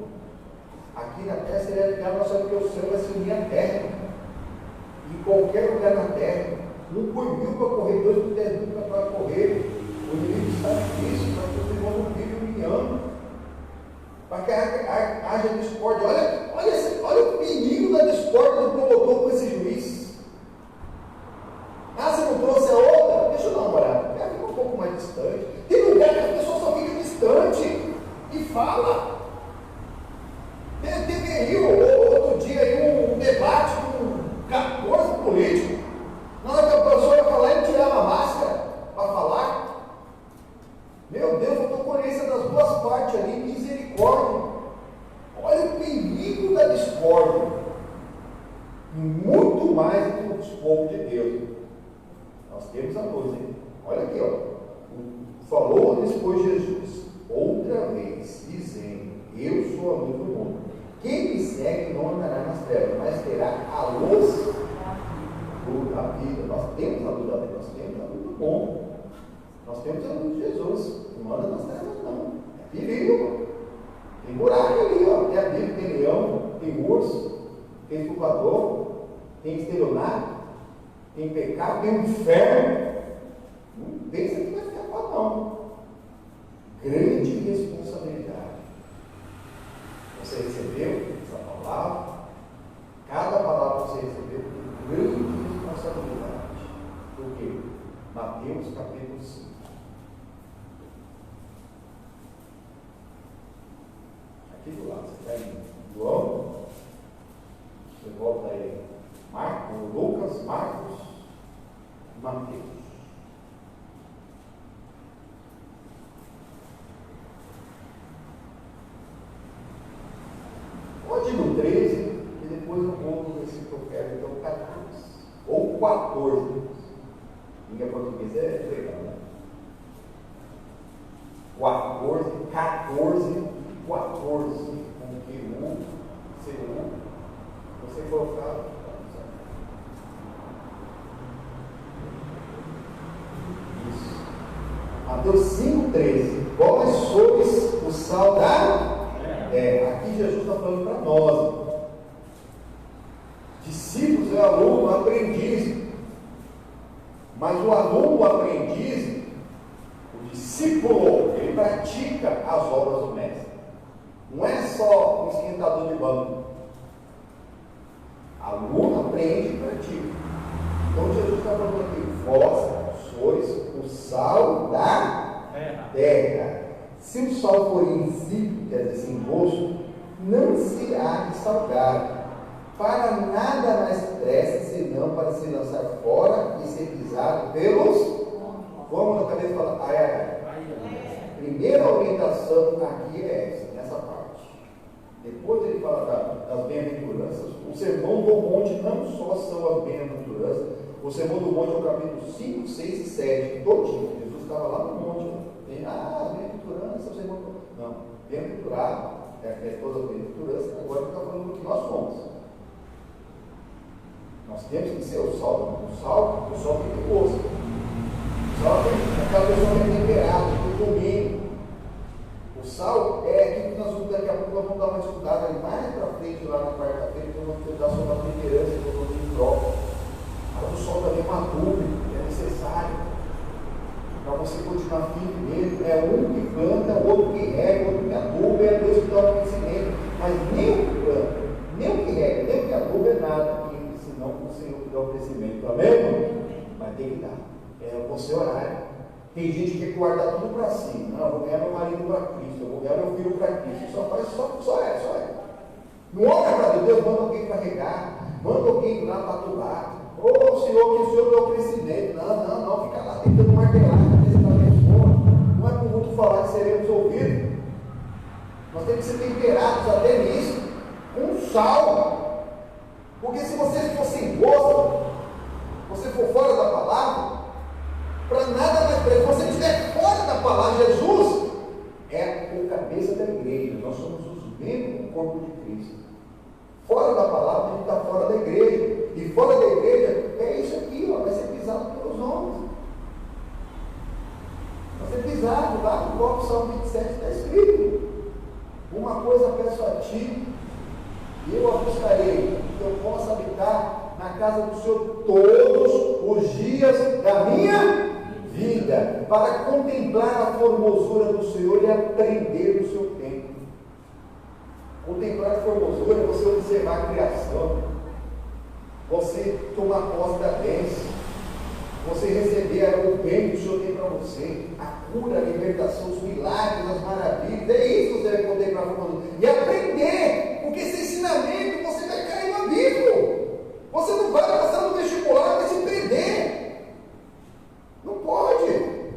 aqui na terra seria ligado, nós sabemos que o céu vai se unir à terra. Em qualquer lugar na terra. Um por 1000 para correr, 2 por 10.000 para correr. O inimigo sabe disso, para que os irmãos não vivem união. Para que haja discórdia. Olha o perigo da discórdia do promotor com esse juiz. Você não trouxe a outra? Deixa eu dar uma olhada. Fica um pouco mais distante. Tem lugar que as pessoas só ficam distante e fala. Teve aí outro dia aí um debate com 14 políticos. Na hora que a pessoa ia falar, ele tirava a máscara para falar. Meu Deus, eu estou com conhecendo das duas partes ali, misericórdia. Olha o perigo da discórdia. Muito mais do que o povo de Deus. Nós temos a luz, hein? Olha aqui, ó. Falou depois Jesus, outra vez, dizendo: eu sou a luz do mundo. Quem me segue não andará nas trevas, mas terá a luz da vida. Nós temos a luz da vida, nós temos a luz do mundo. Nós temos a luz de Jesus. Não anda nas trevas, não. É perigo. Tem buraco ali, ó. Tem a Bíblia, tem leão, tem urso, tem estuprador, tem estelionato, tem pecado, tem um inferno. Não pensa que vai escapar, não. Grande responsabilidade. Você recebeu essa palavra, cada palavra que você recebeu, grande responsabilidade. Por quê? Mateus capítulo 5. Aqui do lado, você está em João, você volta aí, Lucas, Marcos, Mateus. Pode ir no 13, e depois eu vou no versículo que eu quero, então 14. Ou 14. Língua portuguesa é legal, né? 14, 14, com Q1, C1. Você colocar. Isso. Mateus 5,13. Vós sois o sal da. Aqui Jesus está falando para nós. Discípulos é aluno, aprendiz. Mas o aluno, o aprendiz, o discípulo, ele pratica as obras do mestre. Não é só um esquentador de banco. Aluno aprende e pratica. Então Jesus está falando aqui: vós sois o sal da terra. Se o sal for insípido, quer dizer, sem gosto, não se há de salgar. Para nada mais presta, senão para se lançar fora e ser pisado pelos. Como eu acabei de falar, primeira orientação aqui é essa, nessa parte. Depois ele fala das bem-aventuranças. O sermão do monte não só são as bem-aventuranças, O Sermão do Monte é o capítulo 5, 6 e 7, todinho. Jesus estava lá no monte. Bem-aventurança, o Sermão do Monte. Não, bem-aventurado, é toda a bem-aventurança, agora ele está falando do que nós somos. Nós temos que ser o sal. O sal tem que gosto. O sal é aquela pessoa que é temperada, que tem domínio. O sal é aquilo que nós vamos, daqui a pouco, nós vamos dar uma estudada ali mais para frente, lá na quarta-feira, que nós vamos estudar sobre a temperança que eu estou em troca. Mas o sol também é uma dúvida, é necessário para você continuar firme nele. É um que planta, o outro que rega, o outro que aduba, é Deus que dá o crescimento. Mas nem o que planta, nem o que rega, nem o que aduba é nada, senão o Senhor que dá o crescimento. Amém, irmão? Mas tem que dar. É o seu horário. Tem gente que quer guardar tudo para si. Não, eu vou ganhar meu marido para Cristo, eu vou ganhar meu filho para Cristo. Só é. Não olha para Deus, manda alguém para regar, manda alguém lá para atuar. Ô Senhor, que o Senhor deu o crescimento. Não, fica lá tentando martelar a cabeça da pessoa. Não é por muito falar que seremos ouvidos. Nós temos que ser temperados até nisso, com sal. Porque se vocês fossem gosto, você for fora da palavra, para nada mais breve. Se você estiver fora da palavra, Jesus é o cabeça da igreja. Nós somos os membros do corpo de Cristo. Fora da palavra, a gente está fora da igreja. E fora da igreja é isso aqui, ó, vai ser pisado pelos homens. Vai ser pisado. Lá no próprio Salmo 27 está escrito: uma coisa peço a ti, e eu a buscarei, que eu possa habitar na casa do Senhor todos os dias da minha vida, para contemplar a formosura do Senhor e aprender do seu tempo. Contemplar a formosura é você observar a criação, você tomar posse da bênção, você receber o bem que o Senhor tem para você, a cura, a libertação, os milagres, as maravilhas. É isso que você vai contemplar a formosura e aprender, porque sem ensinamento você vai cair no abismo. Você não vai passar no vestibular, vai se perder. Não pode.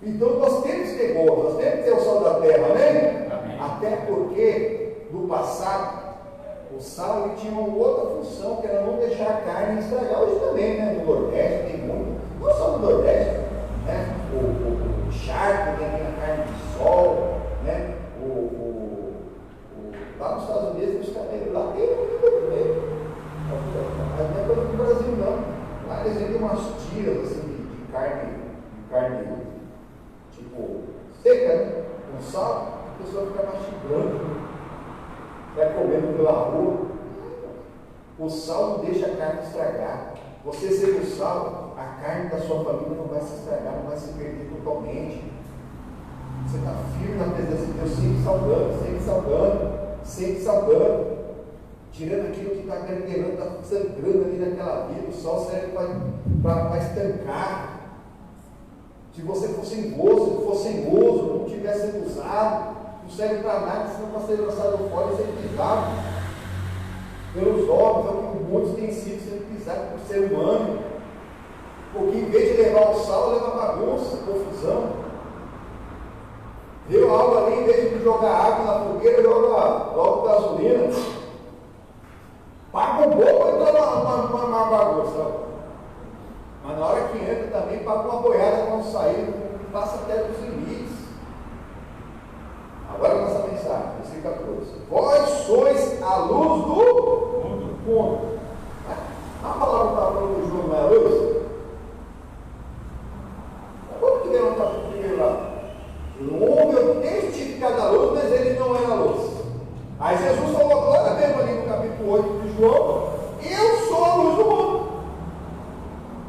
Então nós temos que ter gosto, nós temos que ter o sal da terra, amém? Amém. Até porque no passado o sal ele tinha uma outra função, que era não deixar a carne estragar. Hoje também, né? No Nordeste tem muito, não só no Nordeste, né? O charque tem a carne de sol, né? Lá nos Estados Unidos, os camelos lá tem muito também. Mas não é coisa do Brasil, não. Lá eles vendem umas tiras assim de carne tipo seca, né? Com sal, a pessoa fica mastigando, vai comendo pela rua. O sal não deixa a carne estragar. Você sendo o sal, a carne da sua família não vai se estragar, não vai se perder totalmente. Você está firme na presença de Deus, sempre salgando, tirando aquilo que está ganhando, está sangrando ali naquela vida. O sal serve para estancar. Se você for sem gozo, não estiver sendo usado, não serve para nada, senão para ser lançado fora e ser pisado pelos homens, é o que muitos têm sido sendo pisados por ser humano. Porque em vez de levar o sal, leva bagunça, confusão. Viu algo ali, em vez de jogar água na fogueira, joga logo gasolina. Paga um pouco para entrar uma bagunça. Mas na hora que entra também, paga uma boiada quando sair, passa até dos limites. Agora nossa mensagem, versículo 14. Vós sois a luz do mundo. A palavra que estava falando do João não é a luz? Quando que vem no capítulo 1 lá? O homem eu testificar da luz, mas ele não é a luz. Aí Jesus falou agora mesmo ali no capítulo 8 de João: eu sou a luz do mundo.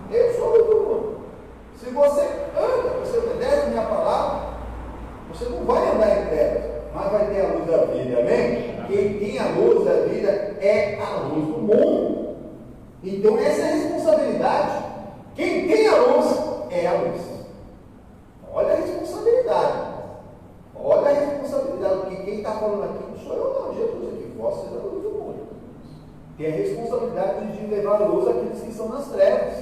Eu sou a luz do mundo. Se você anda, você obedece a minha palavra, você não vai andar em trevas, mas vai ter a luz da vida, amém? Quem tem a luz da vida é a luz do mundo. Então essa é a responsabilidade. Quem tem a luz é a luz. Olha a responsabilidade. Olha a responsabilidade, porque quem está falando aqui não sou eu não, Jesus aqui, vós sois a luz do mundo. Tem a responsabilidade de levar a luz àqueles que estão nas trevas.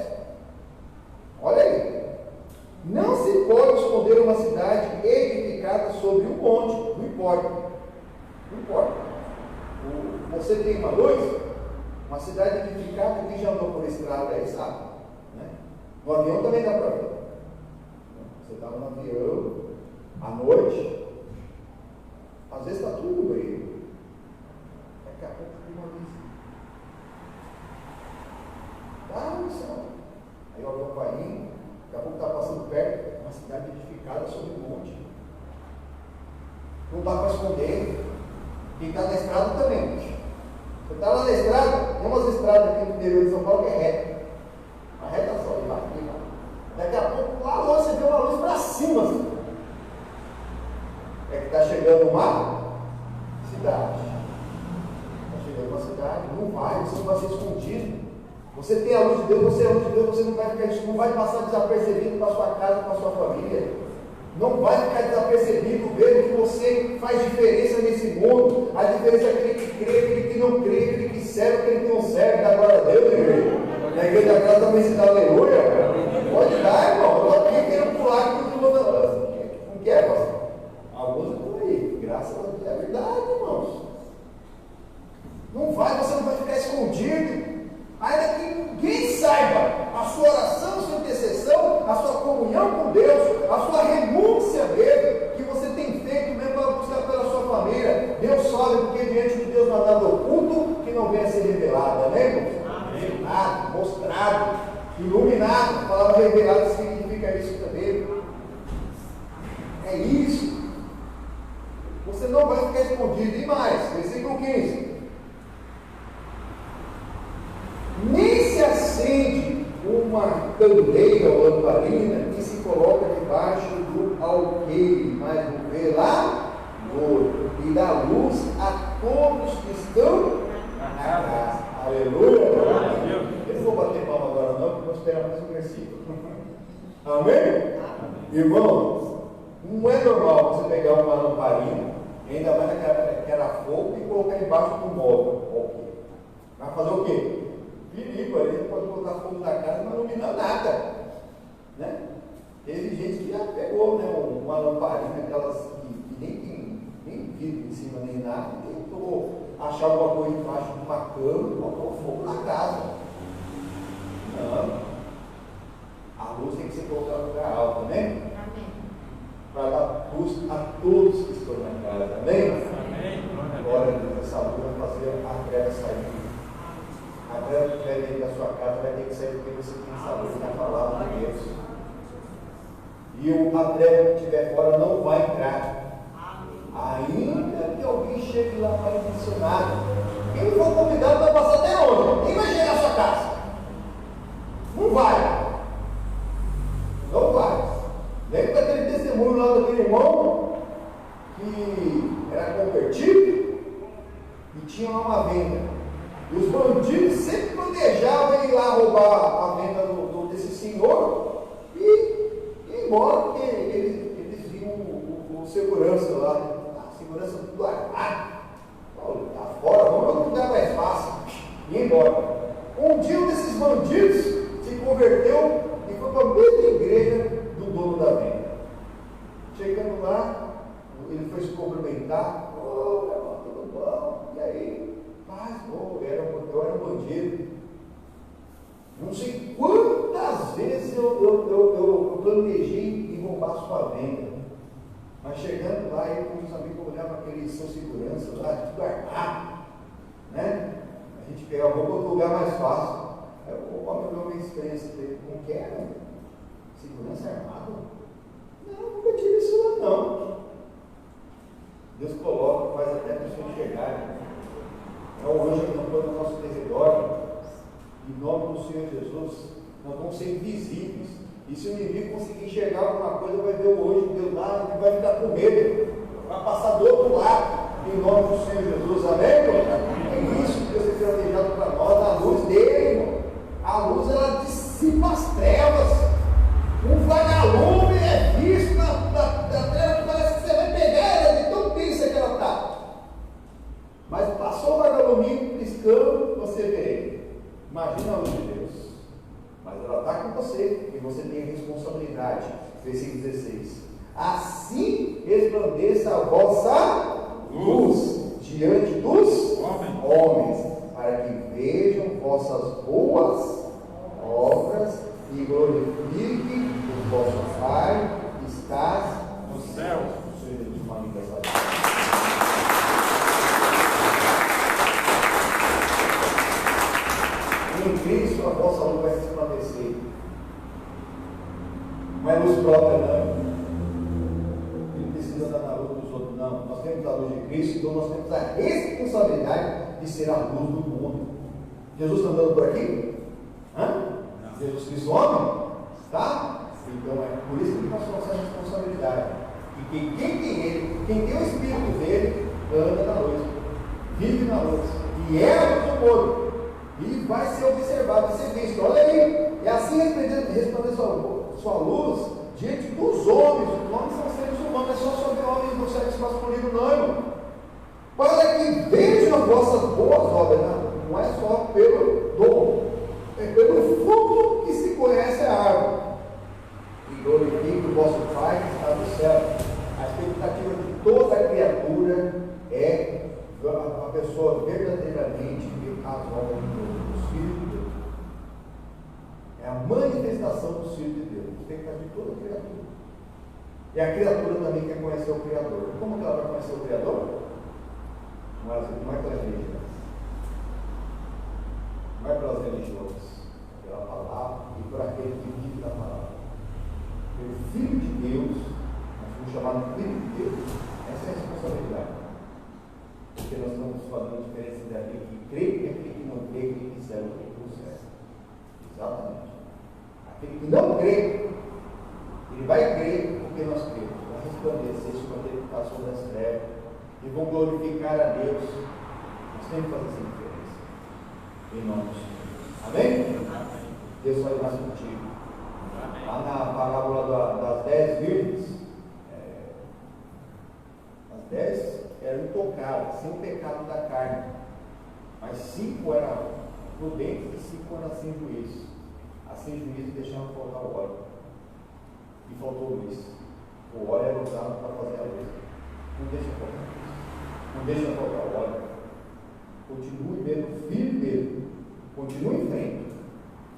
Olha aí. Não se pode esconder uma cidade edificada sobre um monte, não importa. Não importa. Você tem uma luz, Uma cidade edificada, quem já andou por estrada aí sabe. Né? No avião também dá para ver. Você estava no avião, à noite, às vezes está tudo no meio. Daqui a pouco tem uma luz. Ah, no céu. Aí o avião vai indo, daqui a pouco está passando perto, uma cidade edificada sobre um monte. Não dá para esconder. Quem está na estrada também. Você está lá na estrada, tem umas estradas aqui no interior de São Paulo que é reta. Uma reta só, e vai. Daqui a pouco, lá longe, você vê uma luz para cima. Assim. É que está chegando uma cidade. Está chegando uma cidade, não vai, você não vai ser escondido. Você tem a luz de Deus, você é a luz de Deus, você não vai ficar, não vai passar desapercebido para a sua casa, para a sua família. Não vai ficar desapercebido vendo que você faz diferença nesse mundo. A diferença é aquele que crê, aquele que não crê, aquele que serve, aquele que não serve. Dá glória a Deus, igreja. Na igreja da casa também se dá aleluia. Pode dar, irmão. Eu estou aqui querendo pular aqui no mundo. Não quer, pastor? Alguns estão aí. Graças a Deus. É verdade, irmãos. Não vai, você não vai ficar escondido. Ainda que ninguém saiba a sua oração, a sua intercessão, a sua comunhão com Deus, a sua renúncia dele, que você tem feito mesmo para buscar pela sua família. Deus sabe, porque diante de Deus não há nada oculto que não venha a ser revelado, amém, irmãos? Revelado, mostrado, iluminado. A palavra revelado significa isso também. É isso. Você não vai ficar escondido. E mais, versículo 15. Nem se acende uma candeia ou lamparina que se coloca debaixo do alqueire, mas no velador, e dá luz a todos que estão na casa. Aleluia! Eu não vou bater palma agora não, porque vou esperar mais um versículo. Amém? Irmãos, não é normal você pegar uma lamparina, ainda mais que era fogo, e colocar embaixo do móvel. Vai fazer o quê? Perigo, ele pode botar fogo na casa, mas não ilumina nada. Né? Teve gente que já pegou, né, uma lamparina, aquelas que nem tem vidro em cima nem nada, e tentou achar alguma coisa embaixo de uma cama e botou fogo na casa. Não. A luz tem que ser colocada no lugar alto, né? Para dar luz a todos que estão na casa, amém? Agora, essa luz vai fazer a treva sair. A treva que estiver dentro da sua casa vai ter que sair porque você tem saúde na palavra de Deus. E a treva que estiver fora não vai entrar. Ainda que alguém chegue lá para intencionado. Quem for convidado vai passar até onde? Quem vai chegar à sua casa? Não vai. Não vai. Lembra daquele testemunho lá daquele irmão que era convertido e tinha lá uma venda. E os bandidos sempre planejavam ir lá roubar a venda desse senhor e ir embora, porque eles viam o segurança lá, a segurança tudo armado. Tá fora, vamos para um lugar mais fácil. E ir embora. Um dia um desses bandidos se converteu e foi para a mesma igreja do dono da venda. Chegando lá, ele foi se cumprimentar. Ô, meu irmão, tudo bom? E aí? Mas, eu era um bandido. Não sei quantas vezes eu planejei em roubar sua venda. Mas chegando lá, eu com os amigos olhavam aquele seu segurança lá, tudo armado. Né? A gente pegava outro lugar mais fácil. Aí eu olhei minha experiência dele. Como que era? Segurança armado? Não, nunca tive isso lá não. Deus coloca, faz até a pessoa chegar. É o anjo que não foi no nosso território. Em nome do Senhor Jesus, nós vamos ser invisíveis. E se o inimigo conseguir enxergar alguma coisa, vai ver o anjo de Deus lá, ele vai ficar com medo, vai passar do outro lado. Em nome do Senhor Jesus, amém, irmão? É isso que Deus tem planejado para nós, a luz dele, irmão. A luz, ela dissipa as trevas. Um vagalume é visto da treva que parece que você vai pegar ela de tão tensa que ela está. Mas passou o vagaluminho piscando, você vê ele. Imagina a luz de Deus. Mas ela está com você, e você tem responsabilidade. Versículo 16. Assim resplandeça a vossa luz diante dos homens, para que vejam vossas boas obras e glorifique o vosso Pai que estás no céu. O Senhor Jesus, uma linda salva. Em Cristo a vossa luz vai resplandecer. Não é luz própria, não. Ele precisa andar na luz dos outros, não. Nós temos a luz de Cristo, então nós temos a responsabilidade de ser a luz do mundo. Jesus está andando por aqui? Jesus Cristo homem? Tá? Então é por isso que nós temos essa responsabilidade. E quem tem Ele, quem tem o Espírito dele, anda na luz, vive na luz, e é a luz do mundo. E vai ser observado, vai ser visto. Olha aí, e assim resplandecer sua luz diante dos homens. Os homens são seres humanos, não é só sobre homens do sexo masculino, não, irmão. Para que vejam as vossas boas obras, não é só pelo dom, é pelo fruto que se conhece a árvore. E glorifique o vosso Pai que está no céu. A expectativa de toda a criatura é a pessoa verdadeiramente ver as obras do Filho de Deus. É a manifestação do Filho de Deus. A expectativa de toda a criatura. E a criatura também quer conhecer o Criador. Como que ela vai conhecer o Criador? Não é pelas religiões. Não é pelas religiões. Pela palavra e por aquele que vive da palavra. Pelo Filho de Deus, nós fomos chamados de Filho de Deus. Essa é a responsabilidade. Porque nós estamos fazendo a diferença daquele que crê e aquele que não crê, que quiser o que não serve. Exatamente. Aquele que não crê, ele vai crer porque nós cremos. Vai resplandecer sobre aquele que está sobre as trevas e vão glorificar a Deus. Nós temos que fazer essa diferença. Em nome do Senhor. Amém? Deus vai mais contigo. Lá na parábola das 10 virgens, as 10 eram intocadas, sem o pecado da carne, mas 5 eram prudentes e 5 eram sem juízo. As sem juízo deixaram faltar o óleo, e faltou luz. O óleo era usado para fazer a luz. Não deixa faltar luz, não deixa faltar o óleo. Continue vendo firme mesmo, continue em frente.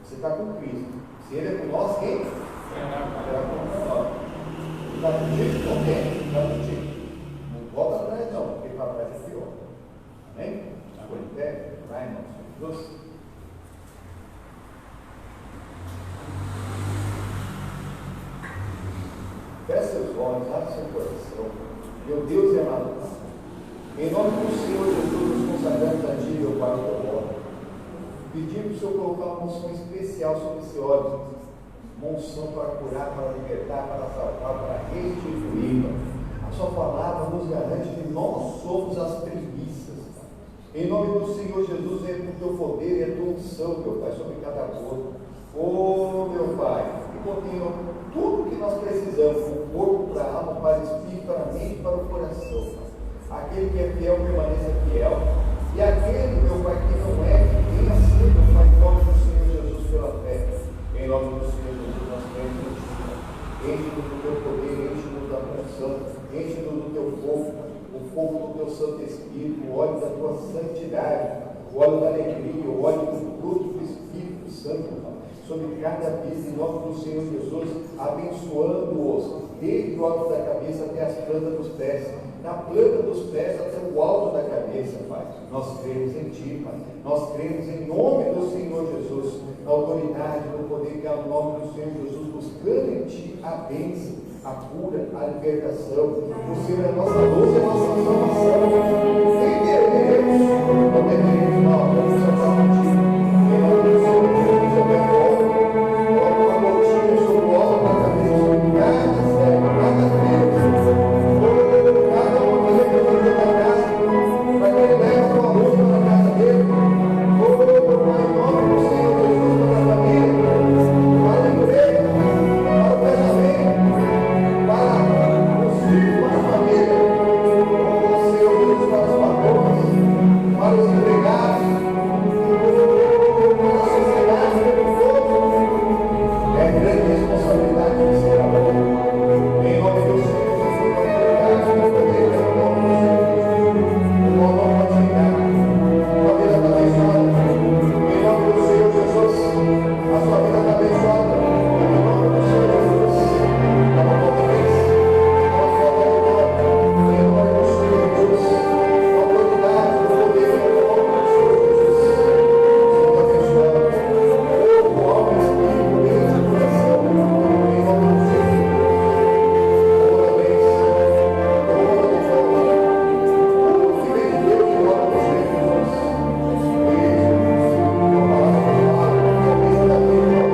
Você está com Cristo. Se Ele é com nós, quem? Será com nós. Está contigo? Não tem, está contigo. Não volta atrás, não, porque para trás é pior. Amém? Ficou em pé? Vai, irmão. Jesus. Feche seus olhos, abre seu coração. Meu Deus e amado Pai, em nome do Senhor Jesus, nos consagramos a Ti, meu Pai, teu voto. Pedimos para o Senhor colocar uma unção especial sobre esse óleo. Uma unção para curar, para libertar, para salvar, para restituir. A Sua palavra nos garante que nós somos as primícias. Em nome do Senhor Jesus, é o Teu poder e a Tua unção, meu Pai, sobre cada corpo. Oh, meu Pai, que contém tudo que nós precisamos, o corpo, para a alma, para o espírito, para a mente, para o coração. Aquele que é fiel, permaneça fiel. E aquele, meu Pai, que não é, venha assim, meu Pai, em nome do Senhor Jesus, pela fé. Em nome do Senhor Jesus, nós cremos em Ti. Enche-nos do Teu poder, enche-nos da unção, enche-nos do Teu fogo, o fogo do Teu Santo Espírito, o óleo da Tua santidade, o óleo da alegria, o óleo do fruto do Espírito Santo, sobre cada vida, em nome do Senhor Jesus, abençoando-os, desde o alto da cabeça até as plantas dos pés, da planta dos pés até o alto da cabeça, Pai. Nós cremos em Ti, Pai. Nós cremos em nome do Senhor Jesus, na autoridade, no poder que é o nome do Senhor Jesus, buscando em Ti a bênção, a cura, a libertação. O Senhor é a nossa luz e a nossa salvação. Quem teremos? Não teremos, não. Vamos salvar contigo. Em nome do Senhor Jesus, eu perdoo. Coloca uma gotinha sobre o alto da cabeça, sobre cada céu, cada Deus. Cada um que representa a casa, para que ele leve sua luz para a casa dele. Em nome do Senhor Jesus, para a família, para a igreja, para o casamento, para os filhos, para a família. O Senhor Jesus, para os patrões, para os empregados, A sua vida está abençoada. Em nome do Senhor Jesus. Dá uma potência. Dá uma forma de glória. Em nome do Senhor Jesus. Autoridade do poder. Em nome do Senhor Jesus. Senhor abençoado. Corpo, alma, espírito, mente e coração. Em nome do Senhor Jesus. Toda bênção. Toda vitória. Tudo que vem de Deus em nome do Senhor Jesus. Beijo. Uma palavra do Pai. Cabeça da vida.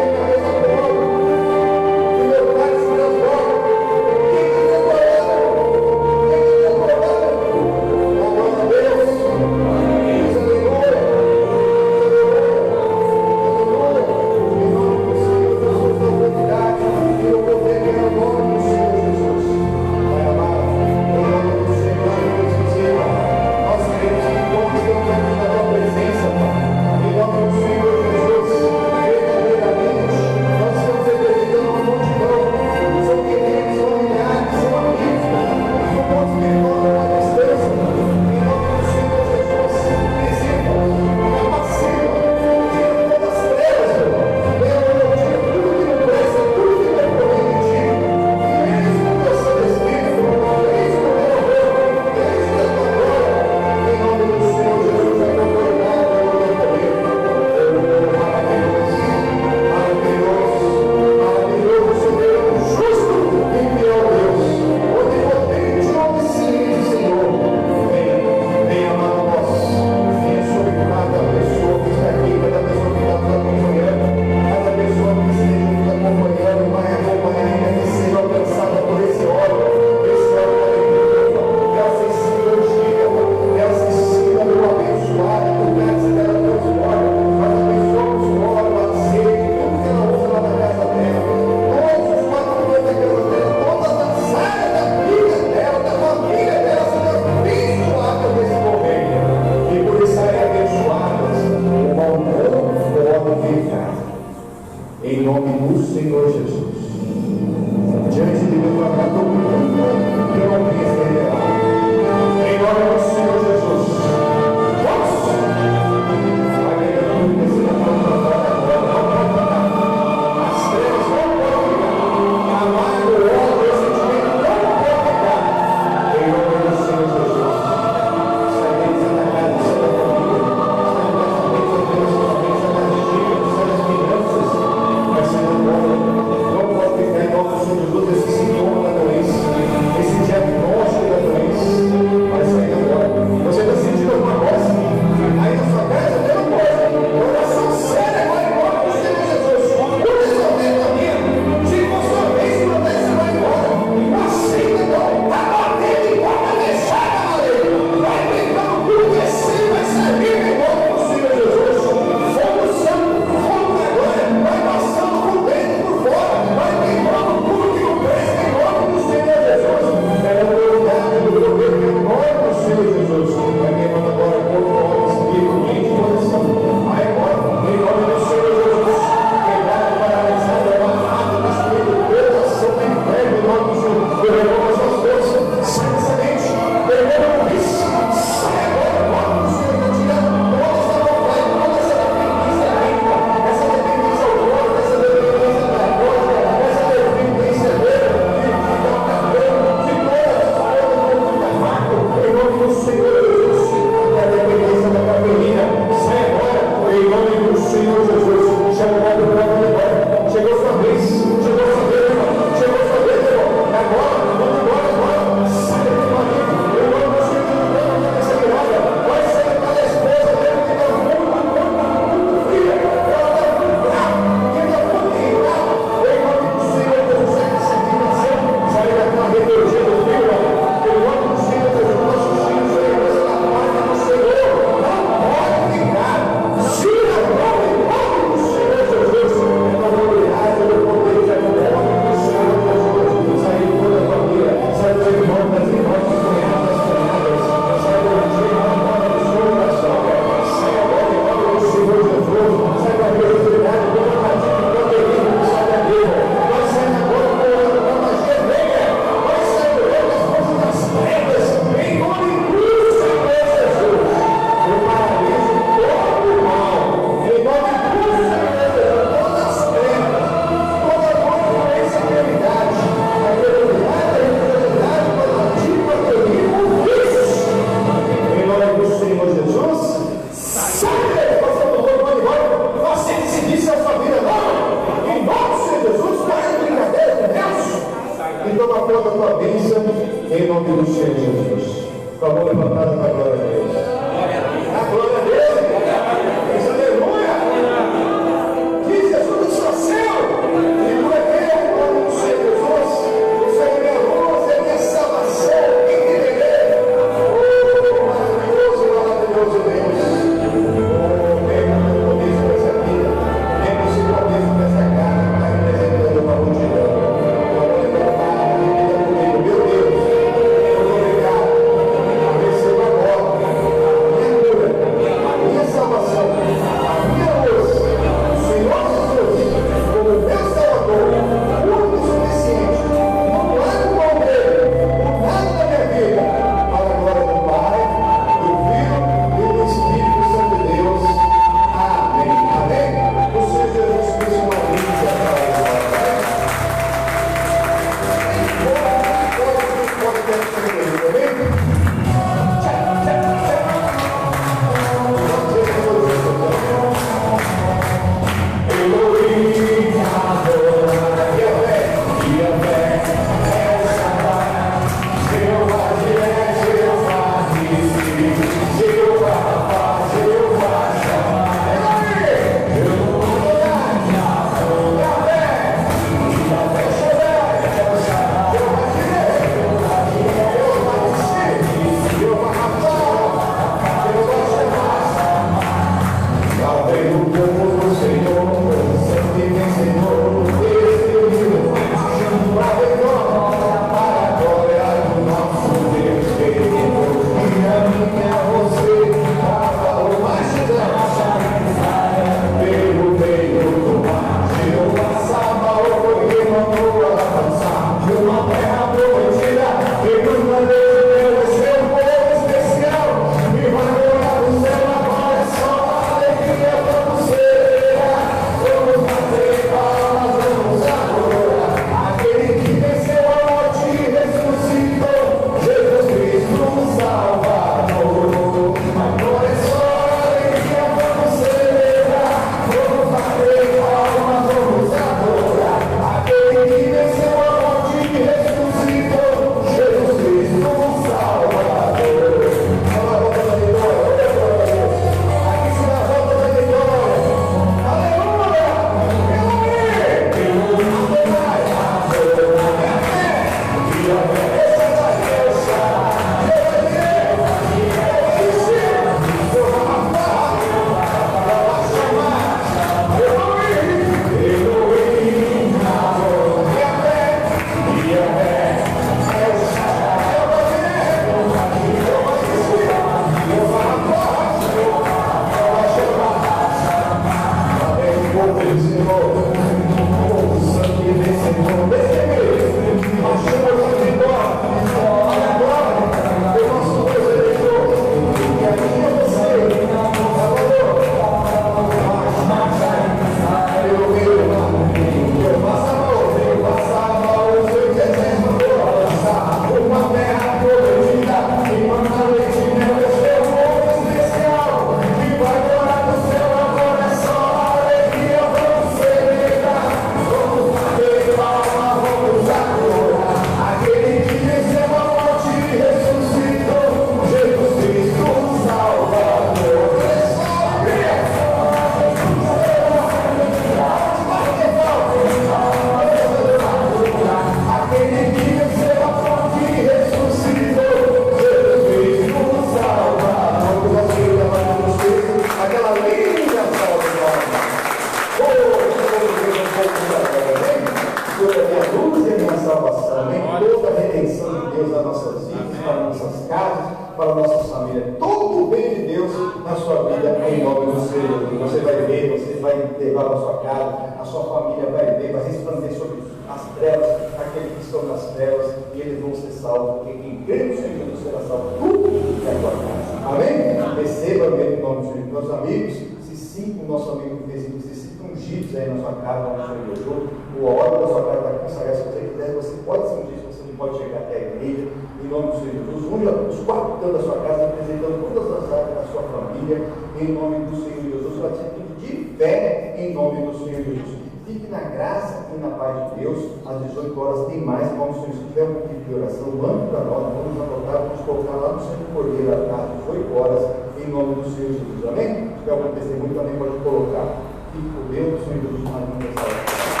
Senhor Jesus. Você vai ver, você vai levar para a sua casa, a sua família vai ver, vai resplandecer sobre as trevas, aqueles que estão nas trevas, e eles vão ser salvos, porque quem crê no Senhor Jesus será salvo, tudo que é a tua casa. Amém? Receba mesmo em nome do Senhor. Meus amigos, se sintam, o nosso amigo fez, se sintam ungidos aí na sua casa, no Senhor Jesus. O óleo da sua casa está consagrado. Se você quiser, você pode ser ungido, você não pode chegar até a igreja. Em nome do Senhor Jesus, unge os 4 cantos da sua casa, representando todas as áreas da sua família, em nome do Senhor Jesus. Uma atitude de fé, em nome do Senhor Jesus. Fique na graça e na paz de Deus. Às 18 horas tem mais. Vamos, se tiver um pedido de oração, mande para nós. Vamos anotar, vamos colocar lá no Centro Cordeiro às 18 horas, em nome do Senhor Jesus. Amém? Se tiver algum testemunho, também pode colocar. Fique com Deus, o Senhor Jesus, mais uma mensagem.